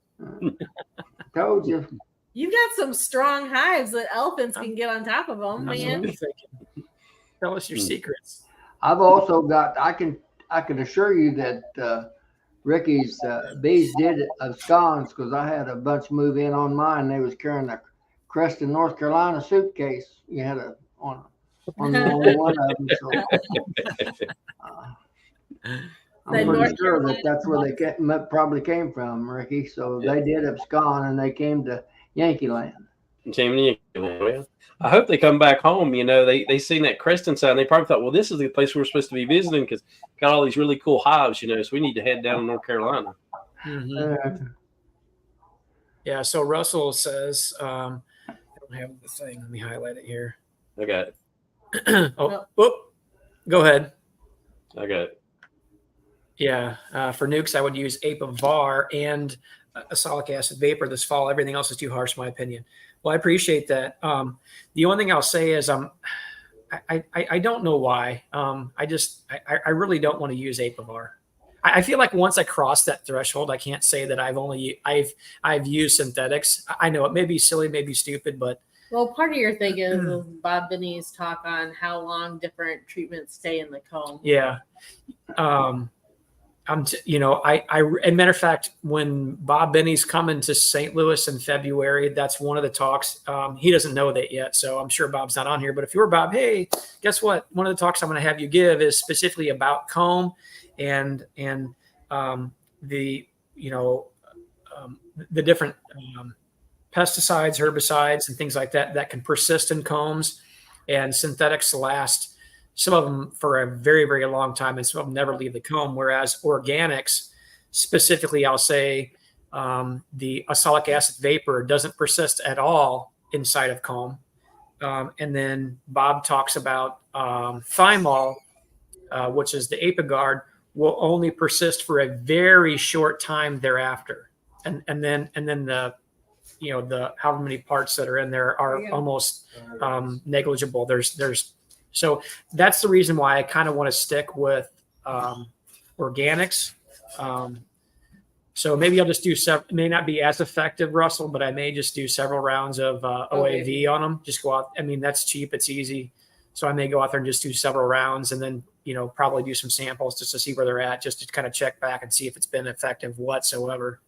Told you. You've got some strong hives that elephants can get on top of them, That's what man. I'm thinking. Tell us your secrets. I've also got. I can assure you that Ricky's bees did absconds because I had a bunch move in on mine. They was carrying a Creston, North Carolina suitcase. You had on only one of them. So, I'm pretty sure that that's where they probably came from, Ricky. So they did abscond and they came to Yankee Land. Well, I hope they come back home. You know, they seen that Creston sign. They probably thought, well, this is the place we're supposed to be visiting because got all these really cool hives. You know, so we need to head down to North Carolina. Mm-hmm. Yeah. So Russell says, I don't have the thing. Let me highlight it here. I got it. Go ahead. I got it. Yeah. For nukes, I would use Apivar and acylic acid vapor this fall. Everything else is too harsh, in my opinion. Well, I appreciate that. The only thing I'll say is I don't know why. I really don't want to use Apivar. I feel like once I cross that threshold, I can't say that I've used synthetics. I know it may be silly, maybe stupid, but Well, part of your thing is Bob Binnie's talk on how long different treatments stay in the comb. yeah. As a matter of fact, when Bob Binnie's coming to St. Louis in February, that's one of the talks. He doesn't know that yet, so I'm sure Bob's not on here. But if you're Bob, hey, guess what? One of the talks I'm going to have you give is specifically about comb and the different pesticides, herbicides, and things like that can persist in combs, and synthetics last. Some of them for a very, very long time, and some of them never leave the comb. Whereas organics, specifically, I'll say the acylic acid vapor doesn't persist at all inside of comb. And then Bob talks about thymol, which is the Apiguard, will only persist for a very short time thereafter, and then the however many parts that are in there are almost negligible. So that's the reason why I kind of want to stick with organics. So maybe I'll just do several. It may not be as effective, Russell, but I may just do several rounds of OAV on them. Just go out. I mean, that's cheap. It's easy. So I may go out there and just do several rounds and then, probably do some samples just to see where they're at, just to kind of check back and see if it's been effective whatsoever.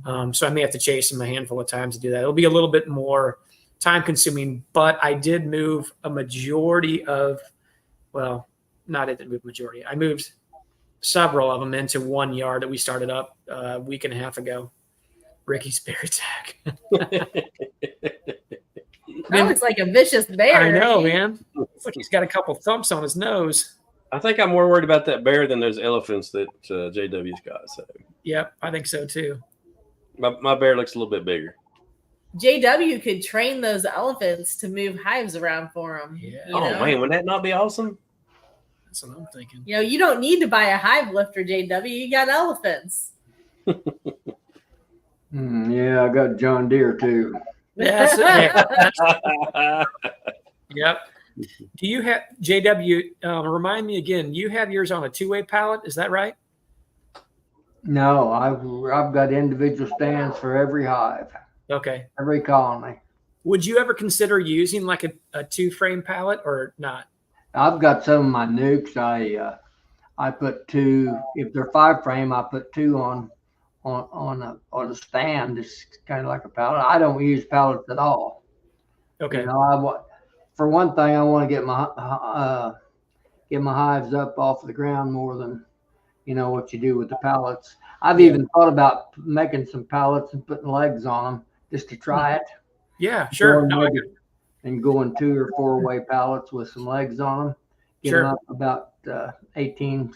So I may have to chase them a handful of times to do that. It'll be a little bit more time consuming, but I did move a majority of, I didn't move majority. I moved several of them into one yard that we started up a week and a half ago. Ricky's bear attack. That looks like a vicious bear. I know, man. Looks like he's got a couple thumps on his nose. I think I'm more worried about that bear than those elephants that JW's got. So, yep, I think so too. My bear looks a little bit bigger. JW could train those elephants to move hives around for him. Yeah. Man, would that not be awesome? That's what I'm thinking. You don't need to buy a hive lifter, JW. You got elephants. Yeah, I got John Deere too. Yep. Do you have JW? Remind me again. You have yours on a two-way pallet. Is that right? No, I've got individual stands for every hive. Okay. Every colony. Would you ever consider using like a two-frame pallet or not? I've got some of my nukes. I put two. If they're 5-frame, I put two on a stand. It's kind of like a pallet. I don't use pallets at all. Okay. For one thing, I want to get my hives up off the ground more than what you do with the pallets. I've even thought about making some pallets and putting legs on them just to try it. Yeah, sure. And going 2 or 4-way pallets with some legs on them. Get them up about 18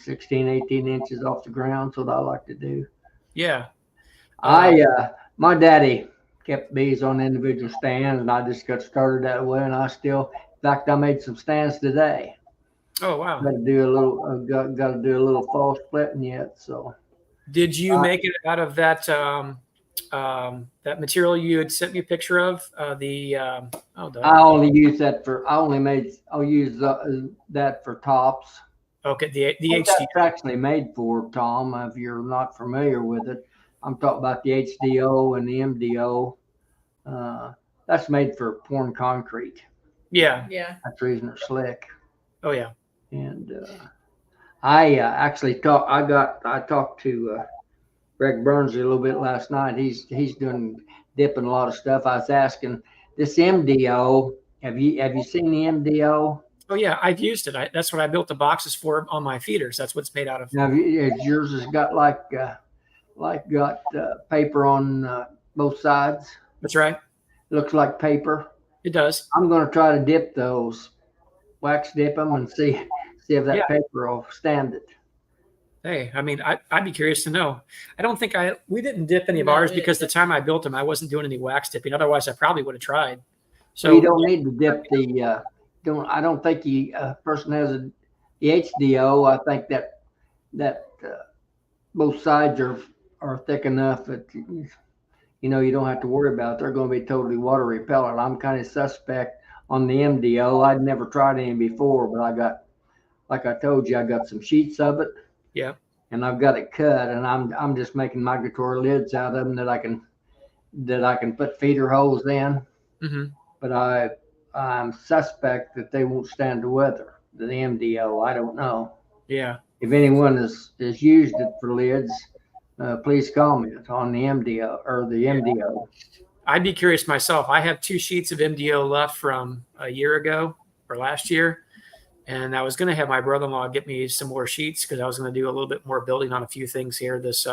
inches off the ground. That's what I like to do. Yeah. My daddy kept bees on individual stands, and I just got started that way. And in fact, I made some stands today. Oh wow! Got to do a little fall splitting yet. So, did you make it out of that that material you had sent me a picture of. I only use that for. I'll use that for tops. Okay, the What HDO. that's actually made for, Tom, if you're not familiar with it. I'm talking about the HDO and the MDO. That's made for pouring concrete. Yeah. Yeah. That's the reason they're slick. Oh yeah. And I actually talked to Greg Burns a little bit last night. He's dipping a lot of stuff. I was asking this MDO. Have you seen the MDO? Oh yeah, I've used it. That's what I built the boxes for on my feeders. That's what it's made out of. Now, yours has got paper on both sides. That's right. Looks like paper. It does. I'm going to try to dip those, wax dip them, and see if that paper will stand it. Hey, I mean, I'd be curious to know. I don't think we didn't dip any of ours because the time I built them, I wasn't doing any wax dipping. Otherwise, I probably would have tried. So you don't need to dip the. I don't think a person has the HDO. I think that both sides are thick enough that you don't have to worry about it. They're going to be totally water repellent. I'm kind of suspect on the MDO. I'd never tried any before, but like I told you, I got some sheets of it. Yeah. And I've got it cut, and I'm just making migratory lids out of them that I can put feeder holes in. Mm-hmm. But I'm suspect that they won't stand the weather. The MDO, I don't know. Yeah. If anyone has used it for lids, please comment on the MDO or the MDO. I'd be curious myself. I have 2 sheets of MDO left from a year ago or last year. And I was going to have my brother-in-law get me some more sheets because I was going to do a little bit more building on a few things here this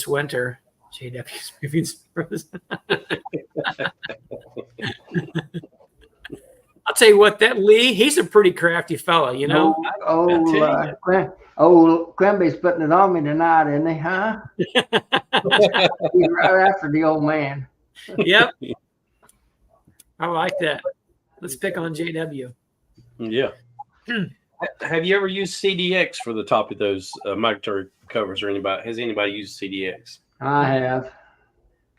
winter. JW's moving. I'll tell you what, that Lee, he's a pretty crafty fella, you know. Quimby's putting it on me tonight, isn't he? Huh? He's right after the old man. Yep. I like that. Let's pick on JW. Yeah. Have you ever used CDX for the top of those migratory covers, or has anybody used CDX? I have.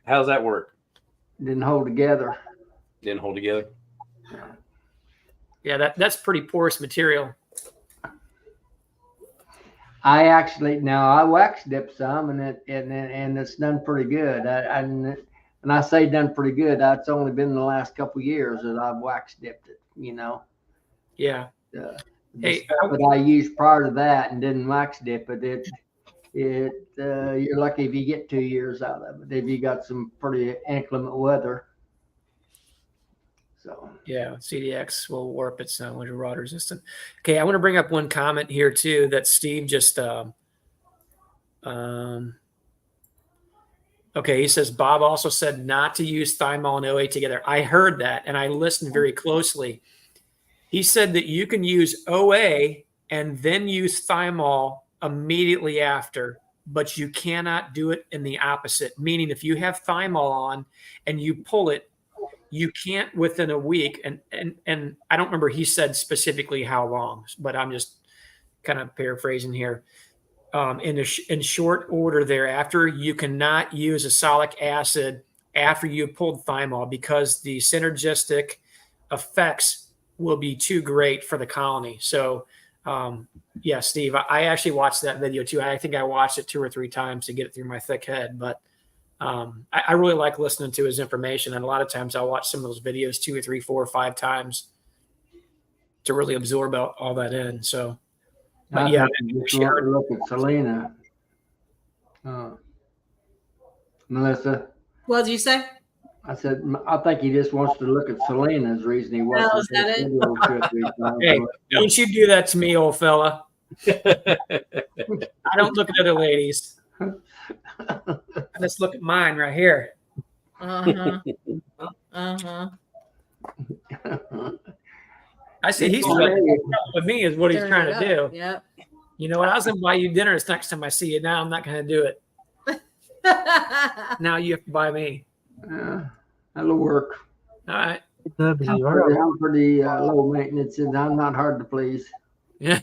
How's that work? Didn't hold together. Didn't hold together. Yeah, that's pretty porous material. I wax dip some, and it's done pretty good. And I say done pretty good. That's only been the last couple of years that I've wax dipped it. Yeah. But I used prior to that and didn't wax dip it. You're lucky if you get 2 years out of it. If you got some pretty inclement weather. So yeah, CDX will warp its winter rot resistant. Okay, I want to bring up one comment here too that Steve just. Okay, he says Bob also said not to use thymol and OA together. I heard that and I listened very closely. He said that you can use OA and then use thymol immediately after, but you cannot do it in the opposite. Meaning if you have thymol on and you pull it, you can't within a week. And I don't remember he said specifically how long, but I'm just kind of paraphrasing here. In short order thereafter, you cannot use acylic acid after you pulled thymol because the synergistic effects will be too great for the colony. So, yeah, Steve, I actually watched that video too. I think I watched it 2 or 3 times to get it through my thick head, but I really like listening to his information. And a lot of times I'll watch some of those videos 2 or 3, 4 or 5 times to really absorb all that in. So, but yeah, look at Selena. Melissa. What did you say? I said, I think he just wants to look at Selena's reason he wants is that it? Hey, don't you do that to me, old fella. I don't look at other ladies. I just look at mine right here. Uh-huh. Uh-huh. I see he's with me is what he's trying to do. Yep. You know what? I was going to buy you dinner this next time I see you. Now I'm not going to do it. Now you have to buy me. That'll work. All right. I'm pretty low maintenance, and I'm not hard to please. Yeah.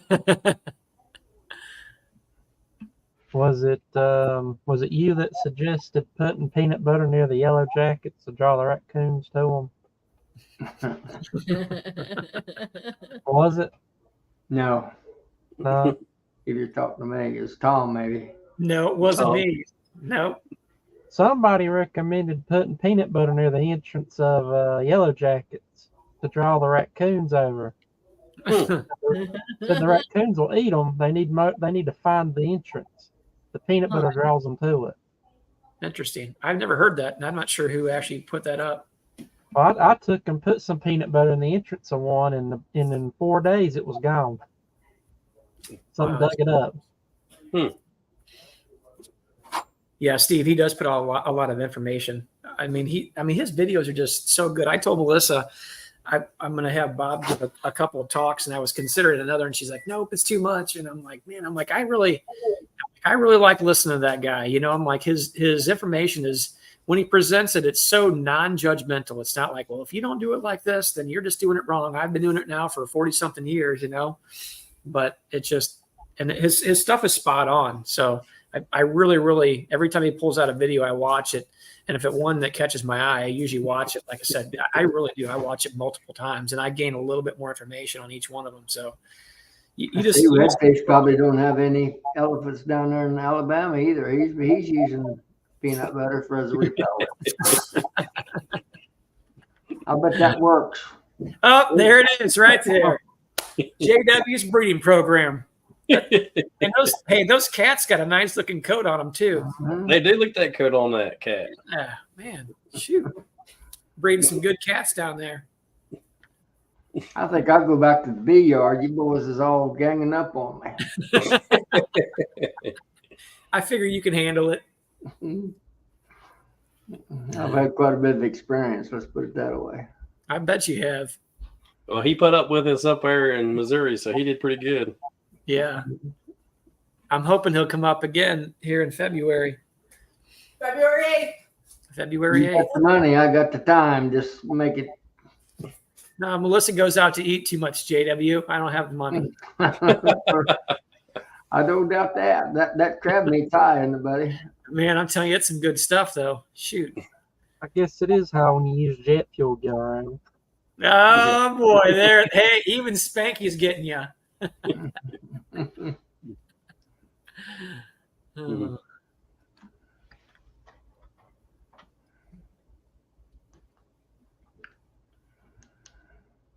Was it you that suggested putting peanut butter near the yellow jackets to draw the raccoons to them? Was it? No, No. if you're talking to me, it's Tom maybe. No, it wasn't Oh. me. No. Somebody recommended putting peanut butter near the entrance of yellow jackets to draw the raccoons over. Said the raccoons will eat them. They need to find the entrance. The peanut butter draws them to it. Interesting. I've never heard that, and I'm not sure who actually put that up. Well, I took and put some peanut butter in the entrance of one, and in 4 days it was gone. Something Wow. dug it up. Yeah, Steve, he does put a lot of information. I mean, his videos are just so good. I told Melissa I'm going to have Bob give a couple of talks, and I was considering another, and she's like, nope, it's too much. And I'm like, man, I really like listening to that guy. You know, I'm like, his information is, when he presents it, it's so non-judgmental. It's not like, well, if you don't do it like this, then you're just doing it wrong. I've been doing it now for 40 something years, you know, but it's just, and his stuff is spot on. So I really, every time he pulls out a video, I watch it. And if it's one that catches my eye, I usually watch it. Like I said, I really do. I watch it multiple times, and I gain a little bit more information on each one of them. So you just Redfish probably don't have any elephants down there in Alabama either. He's using peanut butter for his repellent. I bet that works. Oh, there it is, right there. JW's breeding program. And those cats got a nice looking coat on them too. They do look that coat on that cat. Yeah, man, shoot, breeding some good cats down there. I think I'll go back to the bee yard. You boys is all ganging up on me. I figure you can handle it. I've had quite a bit of experience. Let's put it that way. I bet you have. Well, he put up with us up there in Missouri, so he did pretty good. Yeah. I'm hoping he'll come up again here in February. February 8th. February You 8th. got the money, I got the time. Just make it. No, Melissa goes out to eat too much, JW. I don't have the money. I don't doubt that. That crab meat's high in the buddy. Man, I'm telling you, it's some good stuff, though. Shoot. I guess it is how when you use jet fuel go around. Oh, boy. There. Hey, even Spanky's getting you.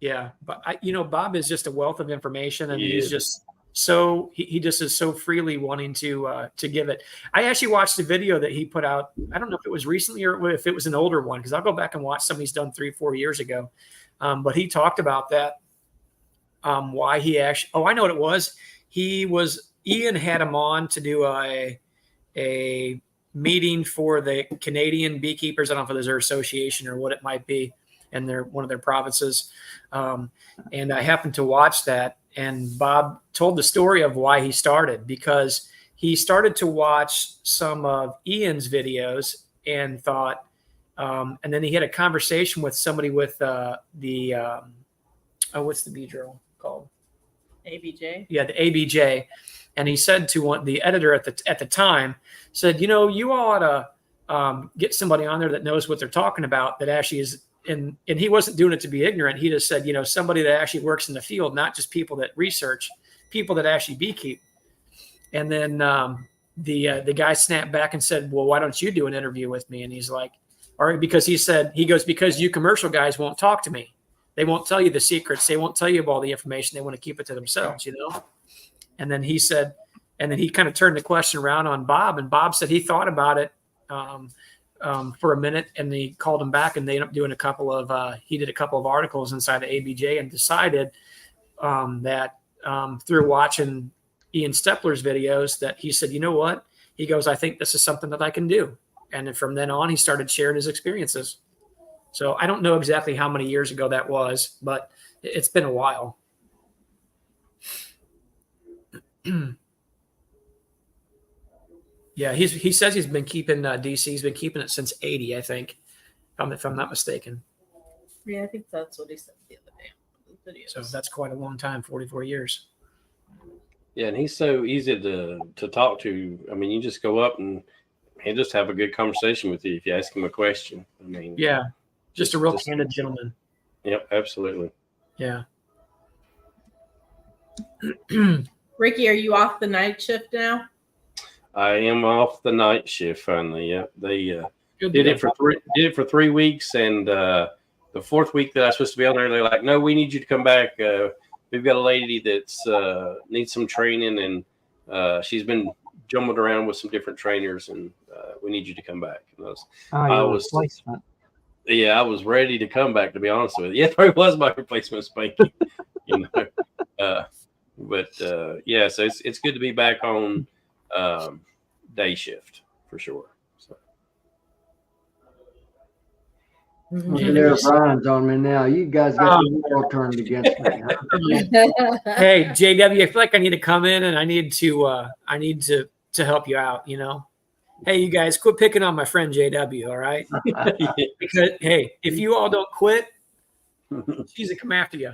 Yeah, but Bob is just a wealth of information, and he's just so he just is so freely wanting to give it. I actually watched a video that he put out. I don't know if it was recently or if it was an older one, because I'll go back and watch some he's done 3-4 years ago. But he talked about that. Why he actually? Oh, I know what it was. Ian had him on to do a meeting for the Canadian beekeepers. I don't know if it was their association or what it might be, in one of their provinces. And I happened to watch that, and Bob told the story of why he started, because he started to watch some of Ian's videos and thought, and then he had a conversation with somebody with what's the bee journal called? ABJ. Yeah, the ABJ. And he said to the editor at the time, said, you all ought to get somebody on there that knows what they're talking about, that actually is. And he wasn't doing it to be ignorant. He just said, somebody that actually works in the field, not just people that research, people that actually beekeep. And then the guy snapped back and said, well, why don't you do an interview with me? And he's like, all right, because because you commercial guys won't talk to me. They won't tell you the secrets. They won't tell you about all the information. They want to keep it to themselves, And then he said, and then he kind of turned the question around on Bob, and Bob said he thought about it for a minute, and he called him back, and they ended up doing he did a couple of articles inside the ABJ, and decided that through watching Ian Stepler's videos, that he said, you know what? He goes, I think this is something that I can do. And then from then on, he started sharing his experiences. So I don't know exactly how many years ago that was, but it's been a while. Yeah, he says he's been keeping DC. He's been keeping it since '80, I think, if I'm not mistaken. Yeah, I think that's what he said the other day. So that's quite a long time, 44 years. Yeah, and he's so easy to talk to. I mean, you just go up and he'll just have a good conversation with you if you ask him a question. I mean, Yeah, just a real candid gentleman. Yep, absolutely. Yeah. Ricky, are you off the night shift now? I am off the night shift finally. Yeah, they Good did deal. it for 3 weeks, and the 4th week that I was supposed to be on there, they're like, "No, we need you to come back. We've got a lady that's needs some training, and she's been jumbled around with some different trainers, and we need you to come back." And I was replacement. Yeah, I was ready to come back, to be honest with you. Yeah, it was my replacement Spanky. Yeah, so it's good to be back on day shift for sure. So. Look at there, Brian's on me now. You guys got the world turned against me. Huh? Hey, JW, I feel like I need to come in and I need to help you out, you know. Hey, you guys, quit picking on my friend JW, all right? Because hey, if you all don't quit, she's gonna come after you.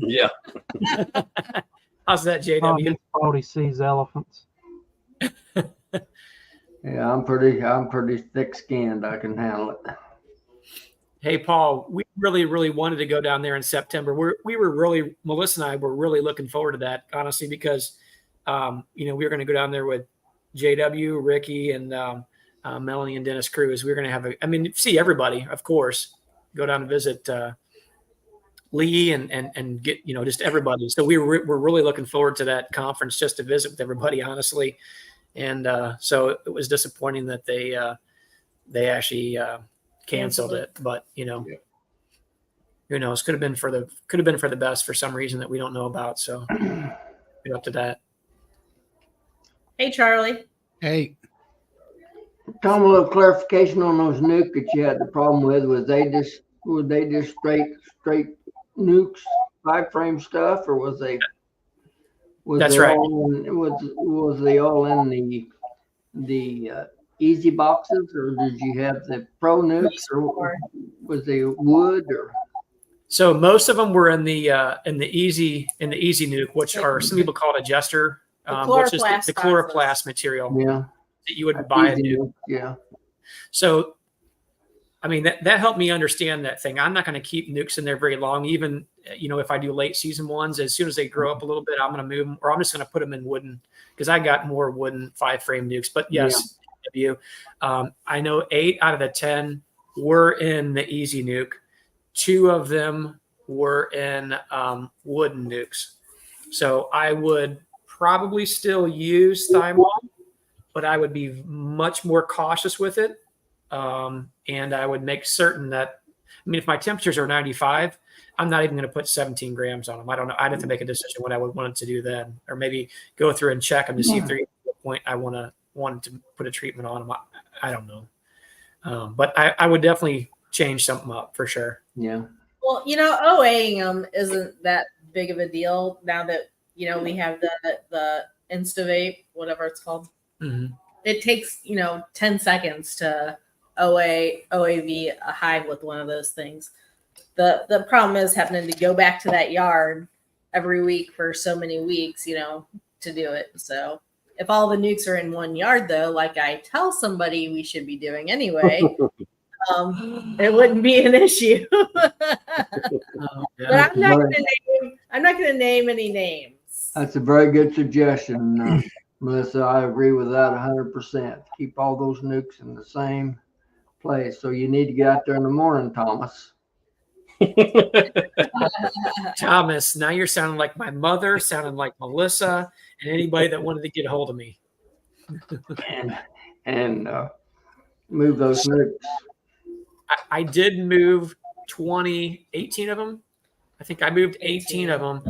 Yeah. How's that, Oh, JW? his fault he sees elephants. Yeah, I'm pretty thick-skinned. I can handle it. Hey, Paul, we really wanted to go down there in September. Melissa and I were really looking forward to that, honestly, because we were going to go down there with JW, Ricky, and Melanie and Dennis Cruz. We were going to have see everybody, of course, go down and visit Lee and get, just everybody. So we're really looking forward to that conference just to visit with everybody, honestly. And so it was disappointing that they actually canceled it, but who knows? Could have been for the best for some reason that we don't know about. So get up to that. Hey, Charlie. Hey, Tom, a little clarification on those nukes that you had the problem with. Were they just straight nukes, 5-frame stuff, or was they? That's right. Was they all in the easy boxes, or did you have the pro nukes, or was they wood, or? So most of them were in the easy nuke, which are some people call it a jester, which is the chloroplast material that you would buy a nuke. Yeah. So, I mean, that helped me understand that thing. I'm not going to keep nukes in there very long, even if I do late season ones. As soon as they grow up a little bit, I'm going to move them, or I'm just going to put them in wooden, because I got more wooden 5-frame nukes. But yes, I know 8 out of the 10 were in the easy nuke. 2 of them were in wooden nukes. So I would probably still use thymol, but I would be much more cautious with it. And I would make certain that, if my temperatures are 95, I'm not even going to put 17 grams on them. I don't know. I'd have to make a decision what I would want to do then, or maybe go through and check them to see if they're at the point I wanted to put a treatment on them. I don't know. But I would definitely change something up for sure. Yeah. Well, OAing them isn't that big of a deal now that, we have the InstaVape, whatever it's called. Mm-hmm. It takes, 10 seconds to OAV a hive with one of those things. The problem is having to go back to that yard every week for so many weeks, to do it. So if all the nukes are in one yard, though, like I tell somebody we should be doing anyway, it wouldn't be an issue. But I'm not going to name any names. That's a very good suggestion, Melissa. I agree with that 100%. Keep all those nukes in the same place. So you need to get out there in the morning, Thomas. Thomas, now you're sounding like my mother, sounding like Melissa, and anybody that wanted to get a hold of me. and move those nukes. I did move 18 of them. I think I moved 18 of them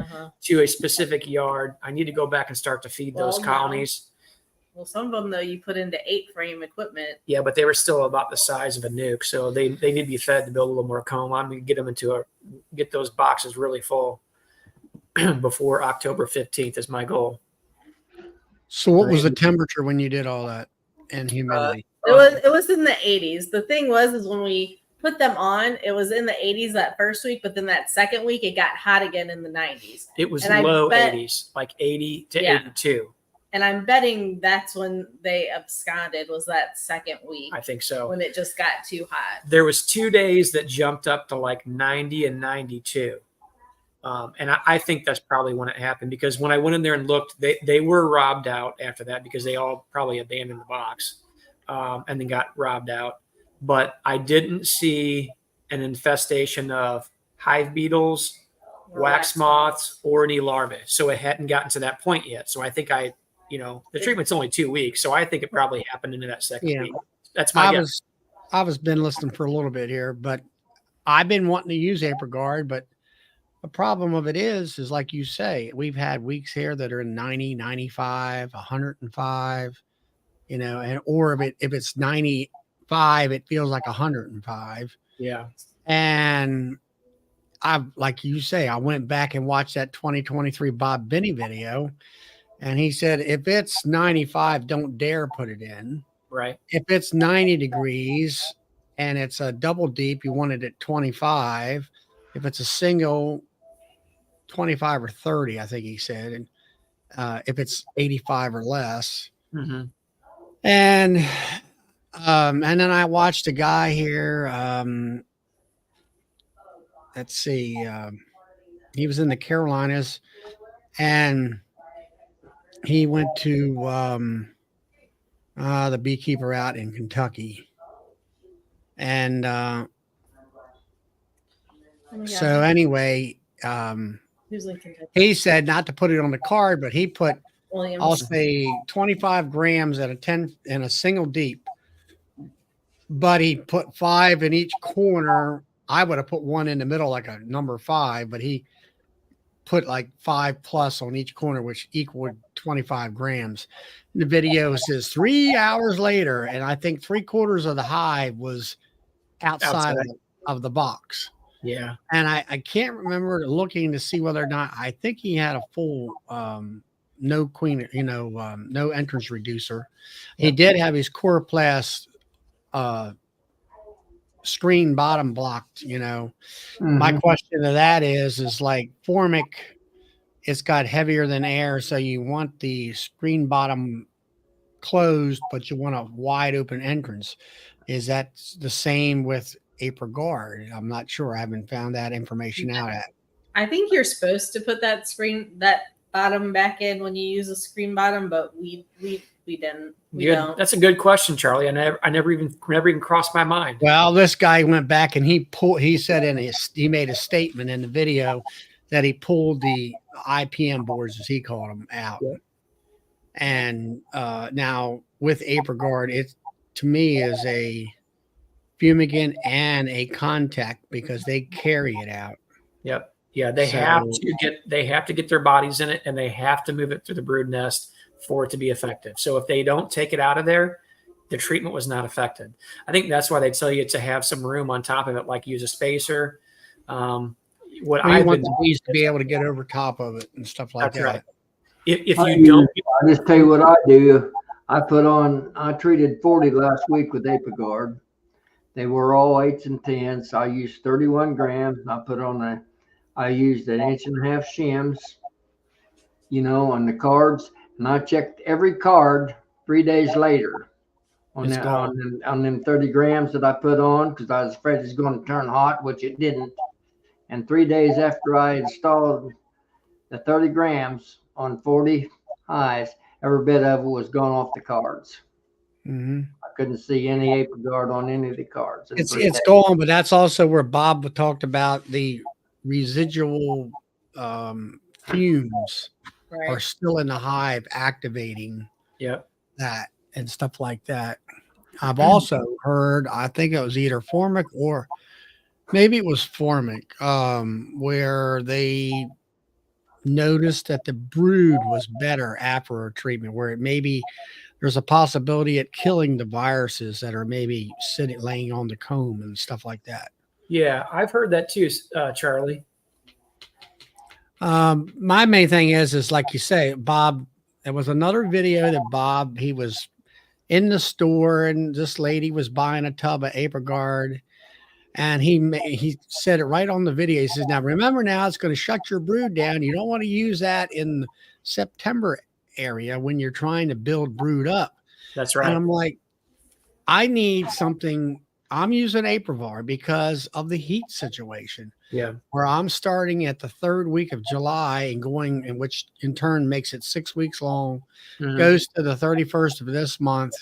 to a specific yard. I need to go back and start to feed those colonies. Well, some of them, though, you put into 8-frame equipment. Yeah, but they were still about the size of a nuke, so they need to be fed to build a little more comb. I'm going to get them get those boxes really full before October 15th is my goal. So what was the temperature when you did all that, and humidity? It was in the 80s. The thing was when we put them on, it was in the 80s that first week, but then that second week it got hot again in the 90s. It was And I low bet- 80s, like 80 to Yeah. 82. And I'm betting that's when they absconded, was that second week I think so. when it just got too hot. There was 2 days that jumped up to like 90 and 92. And I think that's probably when it happened, because when I went in there and looked, they were robbed out after that, because they all probably abandoned the box and then got robbed out. But I didn't see an infestation of hive beetles, Or wax moths, or any larvae. So it hadn't gotten to that point yet. So I think the treatment's only 2 weeks. So I think it probably happened into that second Yeah. week. That's my guess. I was been listening for a little bit here, but I've been wanting to use AprilGuard, but the problem of it is like you say, we've had weeks here that are 90, 95, 105, or if it's 95, it feels like 105. Yeah. And like you say, I went back and watched that 2023 Bob Binnie video, and he said, if it's 95, don't dare put it in. Right. If it's 90 degrees and it's a double deep, you want it at 25. If it's a single, 25 or 30, I think he said. And if it's 85 or less. Mm-hmm. And then I watched a guy here. Let's see. He was in the Carolinas, and he went to the beekeeper out in Kentucky. And Oh my so God. anyway, Who's in Kentucky? he said not to put it on the card, but he put, Williams. I'll say 25 grams at a 10 in a single deep, but he put 5 in each corner. I would have put 1 in the middle, like a number 5, but he put like 5 plus on each corner, which equaled 25 grams. The video says 3 hours later, and I think 3/4 of the hive was outside. Of the box. Yeah. And I can't remember looking to see whether or not, I think he had a full no queen, no entrance reducer. He did have his coroplast screen bottom blocked. My question to that is like Formic, it's got heavier than air, so you want the screen bottom closed, but you want a wide open entrance. Is that the same with AprilGuard? I'm not sure. I haven't found that information out yet. I think you're supposed to put that bottom back in when you use a screen bottom, but we didn't. We don't. That's a good question, Charlie. I never even crossed my mind. Well, this guy went back and he said he made a statement in the video that he pulled the IPM boards, as he called them, out. Yeah. And now with AprilGuard, it to me is a fumigant and a contact, because they carry it out. Yep. Yeah, they have to get their bodies in it, and they have to move it through the brood nest for it to be effective. So if they don't take it out of there, the treatment was not effective. I think that's why they tell you to have some room on top of it, like use a spacer. I want the bees to be able to get over top of it and stuff like that. Right. If you don't, I just tell you what I do. I treated 40 last week with AprilGuard. They were all 8s and 10s. I used 31 grams. I used an 1.5 inch shims, on the cards, and I checked every card 3 days later on them 30 grams that I put on, because I was afraid it was going to turn hot, which it didn't. And 3 days after I installed the 30 grams on 40 hives, every bit of it was gone off the cards. Mm-hmm. I couldn't see any AprilGuard on any of the cards. It's gone, but that's also where Bob talked about the residual fumes are still in the hive, activating that and stuff like that. I've also heard, I think it was either Formic or maybe it was Formic, where they noticed that the brood was better after a treatment, where it maybe there's a possibility at killing the viruses that are maybe laying on the comb and stuff like that. Yeah, I've heard that too, Charlie. My main thing is like you say, Bob, there was another video that Bob, he was in the store and this lady was buying a tub of AprilGuard, And he said it right on the video. He says, now remember, now it's going to shut your brood down. You don't want to use that in September area when you're trying to build brood up. That's right. And I'm like, I need something. I'm using Aprivar because of the heat situation. Yeah. Where I'm starting at the 3rd week of July and going, in which in turn makes it 6 weeks long, goes to the 31st of this month.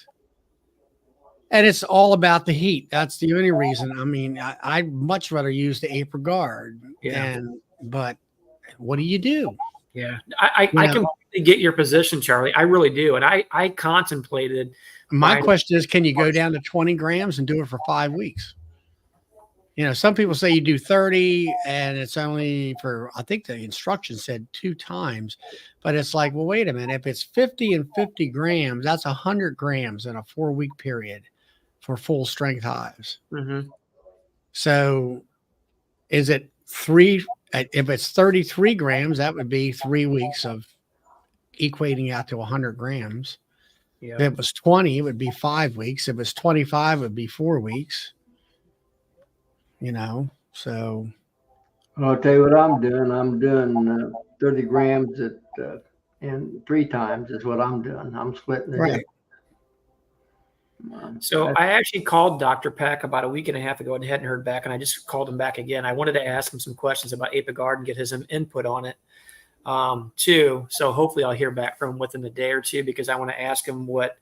And it's all about the heat. That's the only reason. I mean, I'd much rather use the Apriguard. Yeah. But what do you do? Yeah. I completely get your position, Charlie. I really do. And I contemplated. My question is, can you go down to 20 grams and do it for 5 weeks? You know, some people say you do 30 and it's only for, I think the instruction said 2 times, but it's like, well, wait a minute. If it's 50 and 50 grams, that's 100 grams in a 4-week period for full strength hives. So is it 3? If it's 33 grams, that would be 3 weeks of equating out to 100 grams. Yeah. If it was 20, it would be 5 weeks. If it's 25, it would be 4 weeks. You know, so. I'll tell you what I'm doing. I'm doing 30 grams and 3 times is what I'm doing. I'm splitting it. Right. So I actually called Dr. Peck about a week and a half ago and hadn't heard back, and I just called him back again. I wanted to ask him some questions about Apriguard and get his input on it too. So hopefully I'll hear back from him within the day or two, because I want to ask him what,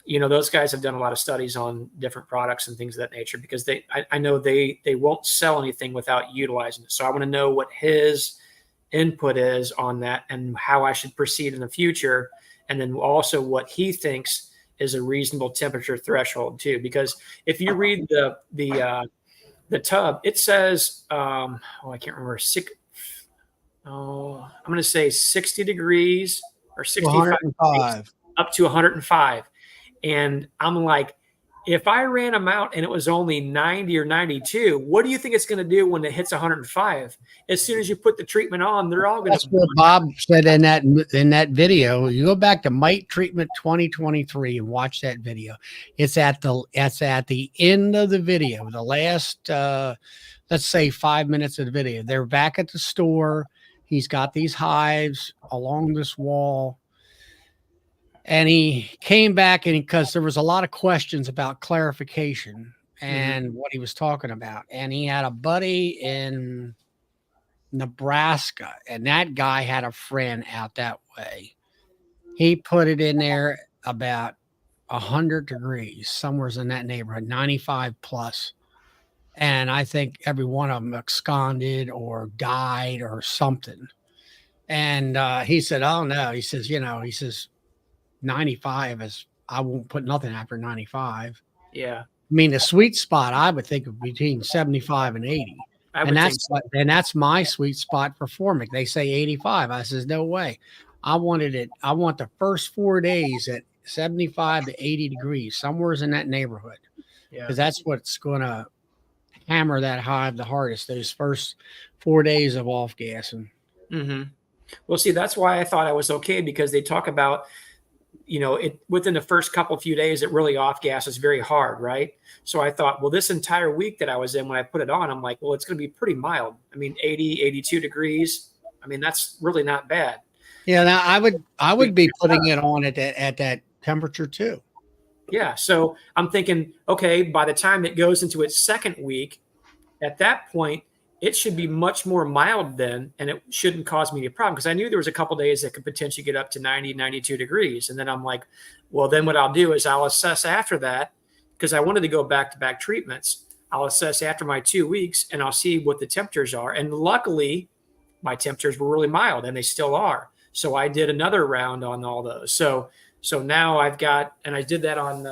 you know, those guys have done a lot of studies on different products and things of that nature, because I know they won't sell anything without utilizing it. So I want to know what his input is on that and how I should proceed in the future. And then also what he thinks is a reasonable temperature threshold too, because if you read the tub, it says, I can't remember, I'm going to say 60 degrees or 65 105. up to 105. And I'm like, if I ran them out and it was only 90 or 92, what do you think it's going to do when it hits 105? As soon as you put the treatment on, they're all going to. That's what Bob said in that video. You go back to Mite Treatment 2023 and watch that video. It's at the end of the video, the last let's say 5 minutes of the video. They're back at the store. He's got these hives along this wall. And he came back, and because there was a lot of questions about clarification and what he was talking about. And he had a buddy in Nebraska, and that guy had a friend out that way. He put it in there about 100 degrees, somewhere in that neighborhood, 95 plus. And I think every one of them absconded or died or something. And he said, oh, no. He says, 95 is, I won't put nothing after 95. Yeah. I mean, the sweet spot I would think of between 75 and 80. And that's my sweet spot for Formic. They say 85. I says, no way. I want the first 4 days at 75 to 80 degrees, somewhere in that neighborhood. Yeah. Because that's what's going to hammer that hive the hardest, those first 4 days of off gassing. Well, see, that's why I thought I was okay, because they talk about, within the first few days, it really off gas is very hard, right? So I thought, well, this entire week that I was in, when I put it on, I'm like, well, it's going to be pretty mild. I mean, 80, 82 degrees. I mean, that's really not bad. Yeah, now I would be putting it on at that temperature too. Yeah, so I'm thinking, okay, by the time it goes into its second week, at that point, it should be much more mild then, and it shouldn't cause me a problem, because I knew there was a couple days that could potentially get up to 90, 92 degrees. And then I'm like, well, then what I'll do is I'll assess after that, because I wanted to go back-to-back treatments. I'll assess after my 2 weeks, and I'll see what the temperatures are. And luckily, my temperatures were really mild, and they still are. So I did another round on all those. So now I've got, and I did that on,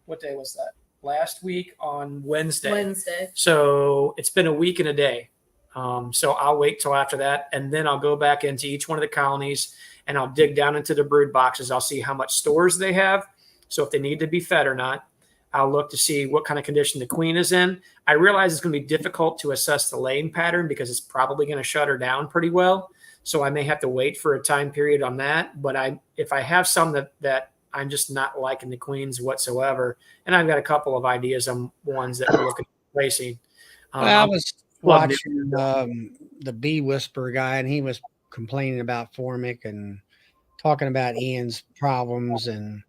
what day was that? Last week on Wednesday. So it's been a week and a day. So I'll wait till after that, and then I'll go back into each one of the colonies, and I'll dig down into the brood boxes. I'll see how much stores they have. So if they need to be fed or not, I'll look to see what kind of condition the queen is in. I realize it's going to be difficult to assess the laying pattern, because it's probably going to shut her down pretty well. So I may have to wait for a time period on that. But if I have some that I'm just not liking the queens whatsoever, and I've got a couple of ideas on ones that we're looking at placing. I was Plug watching the Bee Whisperer guy, and he was complaining about Formic and talking about Ian's problems, and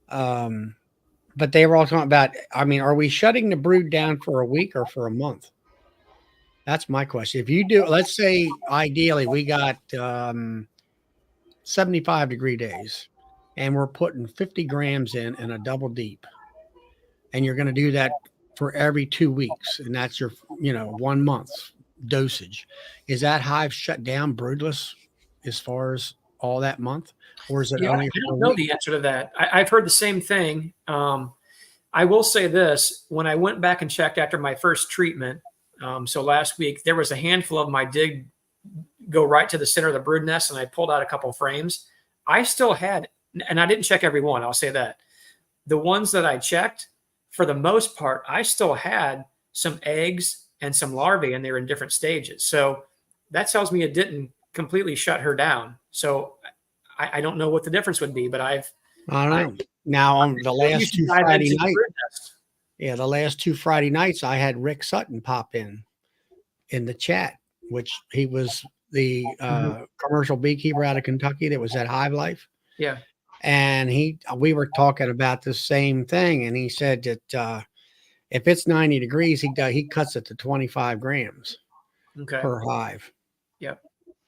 but they were all talking about. I mean, are we shutting the brood down for a week or for a month? That's my question. If you do, let's say ideally we got 75-degree days, and we're putting 50 grams in a double deep, and you're going to do that for every 2 weeks, and that's your 1 month dosage. Is that hive shut down broodless as far as all that month, or is it Yeah, only? I don't know the answer to that. I've heard the same thing. I will say this: when I went back and checked after my first treatment, so last week, there was a handful of them I did go right to the center of the brood nest, and I pulled out a couple of frames. I still had, and I didn't check every one, I'll say that. The ones that I checked, for the most part, I still had some eggs and some larvae, and they were in different stages. So that tells me it didn't completely shut her down. So I don't know what the difference would be, but I don't know. Now on the last two Friday nights, the last 2 Friday nights, I had Rick Sutton pop in the chat, which he was the commercial beekeeper out of Kentucky that was at Hive Life. Yeah. And we were talking about the same thing. And he said that if it's 90 degrees, he cuts it to 25 grams per hive. Yep.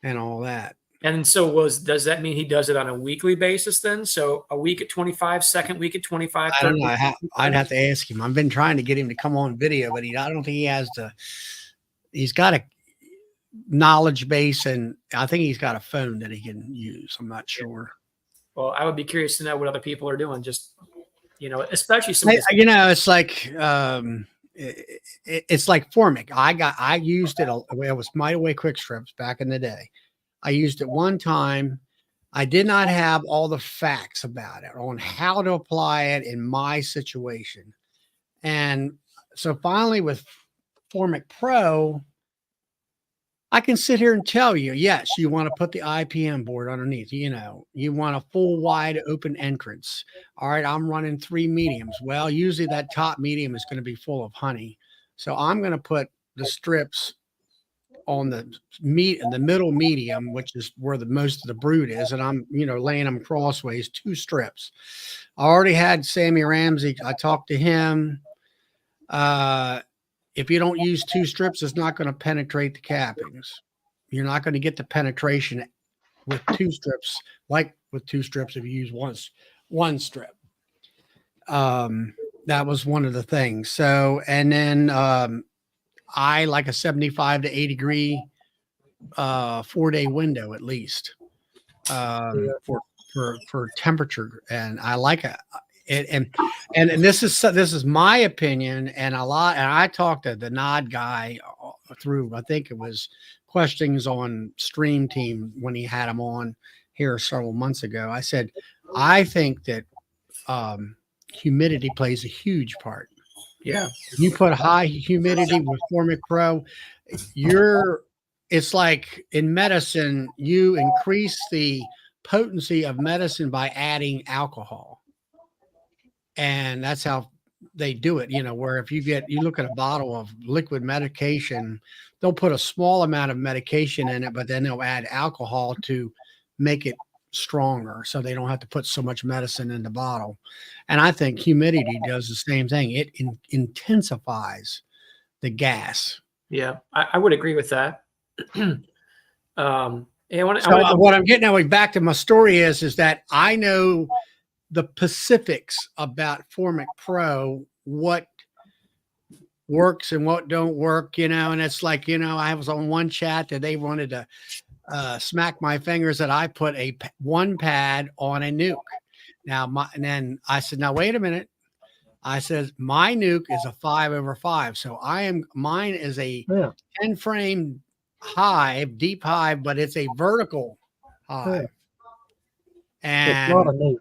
And all that. And so does that mean he does it on a weekly basis then? So a week at 25, second week at 25? I don't know. I'd have to ask him. I've been trying to get him to come on video, but I don't think he has he's got a knowledge base, and I think he's got a phone that he can use. I'm not sure. Well, I would be curious to know what other people are doing. Just, especially some. It's like it's like Formic. I used it. It was Mite Away Quick Strips back in the day. I used it one time. I did not have all the facts about it on how to apply it in my situation. And so finally with Formic Pro, I can sit here and tell you, yes, you want to put the IPM board underneath, you want a full wide open entrance. All right, I'm running 3 mediums. Well, usually that top medium is going to be full of honey. So I'm going to put the strips on the middle medium, which is where the most of the brood is, and I'm laying them crossways, 2 strips. I already had Sammy Ramsey. I talked to him. If you don't use 2 strips, it's not going to penetrate the cappings. You're not going to get the penetration with 2 strips, like with 2 strips if you use one strip. That was one of the things. So, and then I like a 75 to 80 degree 4-day window at least for temperature, and I like it. And this is my opinion, and I talked to the Nod guy through, I think it was questions on Stream Team when he had him on here several months ago. I said, I think that humidity plays a huge part. Yeah. You put high humidity with Formic Pro, it's like in medicine, you increase the potency of medicine by adding alcohol. And that's how they do it, where if you look at a bottle of liquid medication, they'll put a small amount of medication in it, but then they'll add alcohol to make it stronger, so they don't have to put so much medicine in the bottle. And I think humidity does the same thing. It intensifies the gas. Yeah, I would agree with that. What I'm getting at, back to my story is that I know the specifics about Formic Pro, what works and what don't work, and it's like, I was on one chat that they wanted to smack my fingers that I put one pad on a nuke. Now, and then I said, now wait a minute. I said, my nuke is a 5/5. So mine is a 10 frame hive, deep hive, but it's a vertical hive. And it's not a nuke.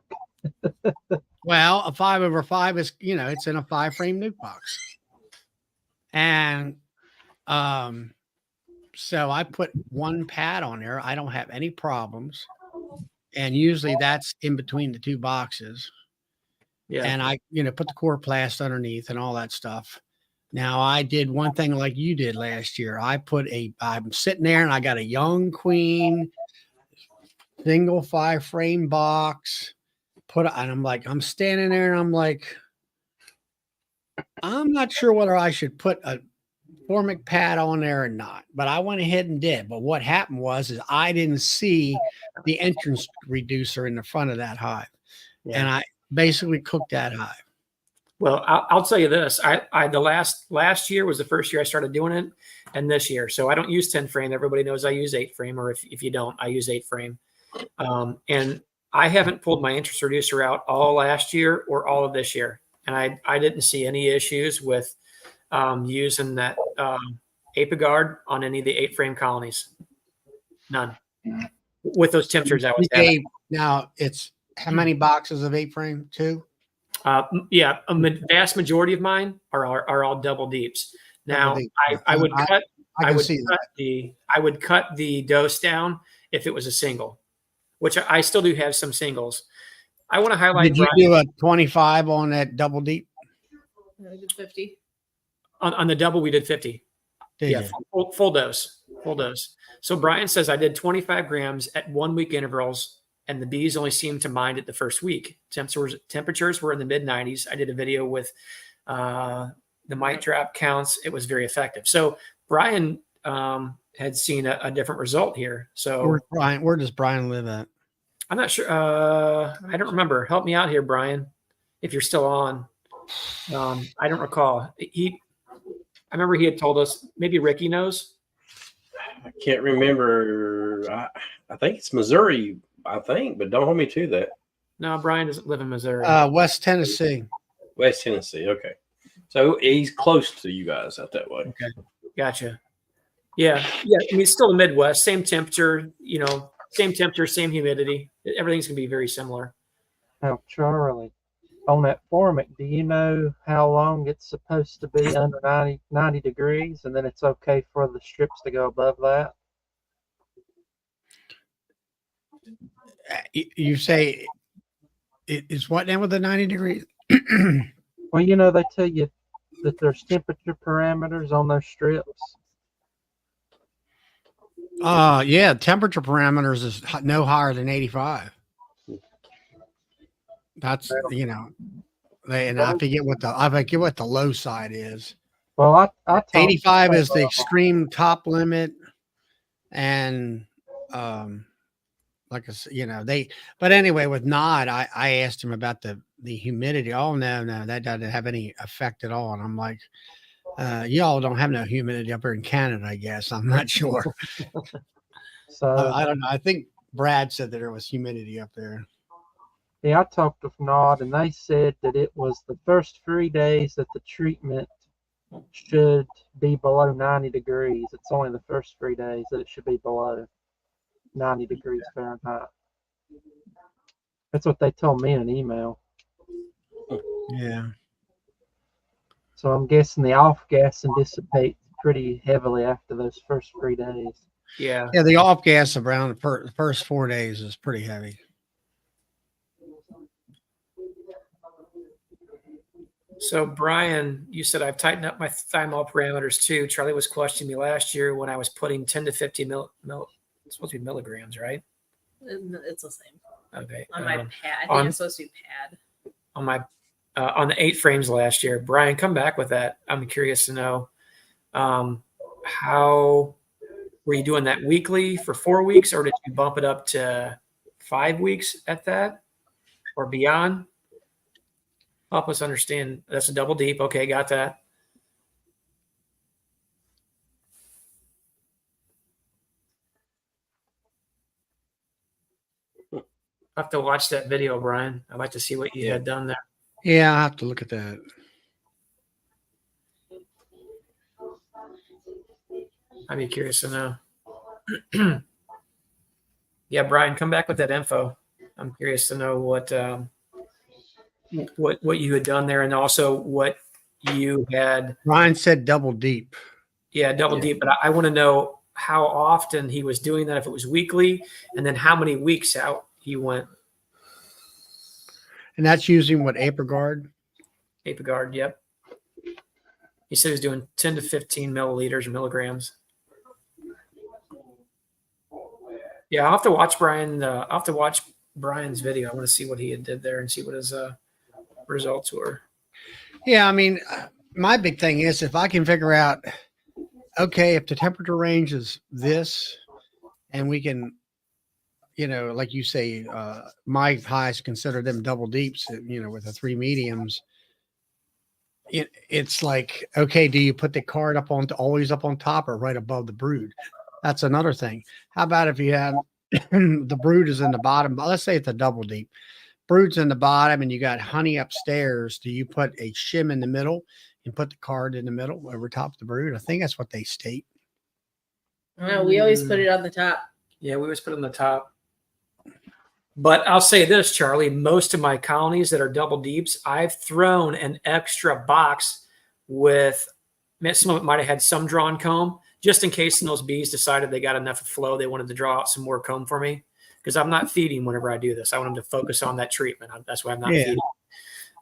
Well, a 5/5 is, it's in a 5 frame nuke box. And, so I put one pad on there. I don't have any problems. And usually that's in between the 2 boxes. Yeah. And I, put the core plast underneath and all that stuff. Now I did one thing like you did last year. I'm sitting there and I got a young queen, single 5-frame box. And I'm standing there and I'm like, I'm not sure whether I should put a Formic pad on there or not, but I went ahead and did. But what happened is I didn't see the entrance reducer in the front of that hive, and I basically cooked that hive. Well, I'll tell you this. The last year was the first year I started doing it, and this year. So I don't use 10 frame. Everybody knows I use 8 frame, or if you don't, I use 8 frame. And I haven't pulled my entrance reducer out all last year or all of this year, and I didn't see any issues with using that ApiGuard on any of the 8 frame colonies. None. With those temperatures I was having. Now it's how many boxes of 8 frame? 2? Yeah, vast majority of mine are all double deeps. Now I would cut the dose down if it was a single, which I still do have some singles. I want to highlight. Did you do a 25 on that double deep? I did 50. On the double, we did 50. Full dose. So Brian says I did 25 grams at 1 week intervals, and the bees only seemed to mind it the first week. Temperatures were in the mid 90s. I did a video with the mite trap counts. It was very effective. So Brian had seen a different result here. So where does Brian live at? I'm not sure. I don't remember. Help me out here, Brian, if you're still on. I don't recall. I remember he had told us, maybe Ricky knows. I can't remember. I think it's Missouri, but don't hold me to that. No, Brian doesn't live in Missouri. West Tennessee. West Tennessee. Okay. So he's close to you guys out that way. Okay. Gotcha. Yeah. I mean, it's still the Midwest, same temperature, same temperature, same humidity. Everything's going to be very similar. Now, Charlie, on that Formic, do you know how long it's supposed to be under 90 degrees, and then it's okay for the strips to go above that? You say it's what now with the 90 degrees? Well, they tell you that there's temperature parameters on those strips. Yeah, temperature parameters is no higher than 85. That's and I forget what the low side is. Well, I 85 is the extreme top limit, and like I said, but anyway, with Nod, I asked him about the humidity. Oh no, that doesn't have any effect at all. And I'm like, y'all don't have no humidity up here in Canada, I guess. I'm not sure. So I don't know. I think Brad said that there was humidity up there. Yeah, I talked with Nod, and they said that it was the first 3 days that the treatment should be below 90 degrees. It's only the first 3 days that it should be below 90 degrees Fahrenheit. That's what they told me in an email. Yeah. So I'm guessing the off-gassing dissipates pretty heavily after those first 3 days. Yeah. Yeah, the off-gas around the first 4 days is pretty heavy. So Brian, you said I've tightened up my thymol parameters too. Charlie was questioning me last year when I was putting 10 to 50 it's supposed to be milligrams, right? It's the same. Okay. On my pad. I think it's supposed to be pad. On my on the 8 frames last year. Brian, come back with that. I'm curious to know how were you doing that weekly for 4 weeks, or did you bump it up to 5 weeks at that or beyond? Help us understand. That's a double deep. Okay, got that. I have to watch that video, Brian. I'd like to see what you had done there. Yeah, I have to look at that. I'd be curious to know. Yeah, Brian, come back with that info. I'm curious to know what you had done there, and also what you had. Ryan said double deep. Yeah, double deep. But I want to know how often he was doing that, if it was weekly, and then how many weeks out he went. And that's using what, ApiGuard? ApiGuard, yep. He said he's doing 10 to 15 milliliters or milligrams. Yeah, I'll have to watch I'll have to watch Brian's video. I want to see what he did there and see what his results were. Yeah, I mean, my big thing is if I can figure out, okay, if the temperature range is this, and we can, like you say, my highs consider them double deeps, with the 3 mediums. It's like, okay, do you put the card always up on top or right above the brood? That's another thing. How about if you have the brood is in the bottom, but let's say it's a double deep. Brood's in the bottom and you got honey upstairs. Do you put a shim in the middle and put the card in the middle over top of the brood? I think that's what they state. No, we always put it on the top. Yeah, we always put it on the top. But I'll say this, Charlie, most of my colonies that are double deeps, I've thrown an extra box with, some of it might have had some drawn comb, just in case those bees decided they got enough flow, they wanted to draw out some more comb for me. Because I'm not feeding whenever I do this. I want them to focus on that treatment. That's why I'm not feeding.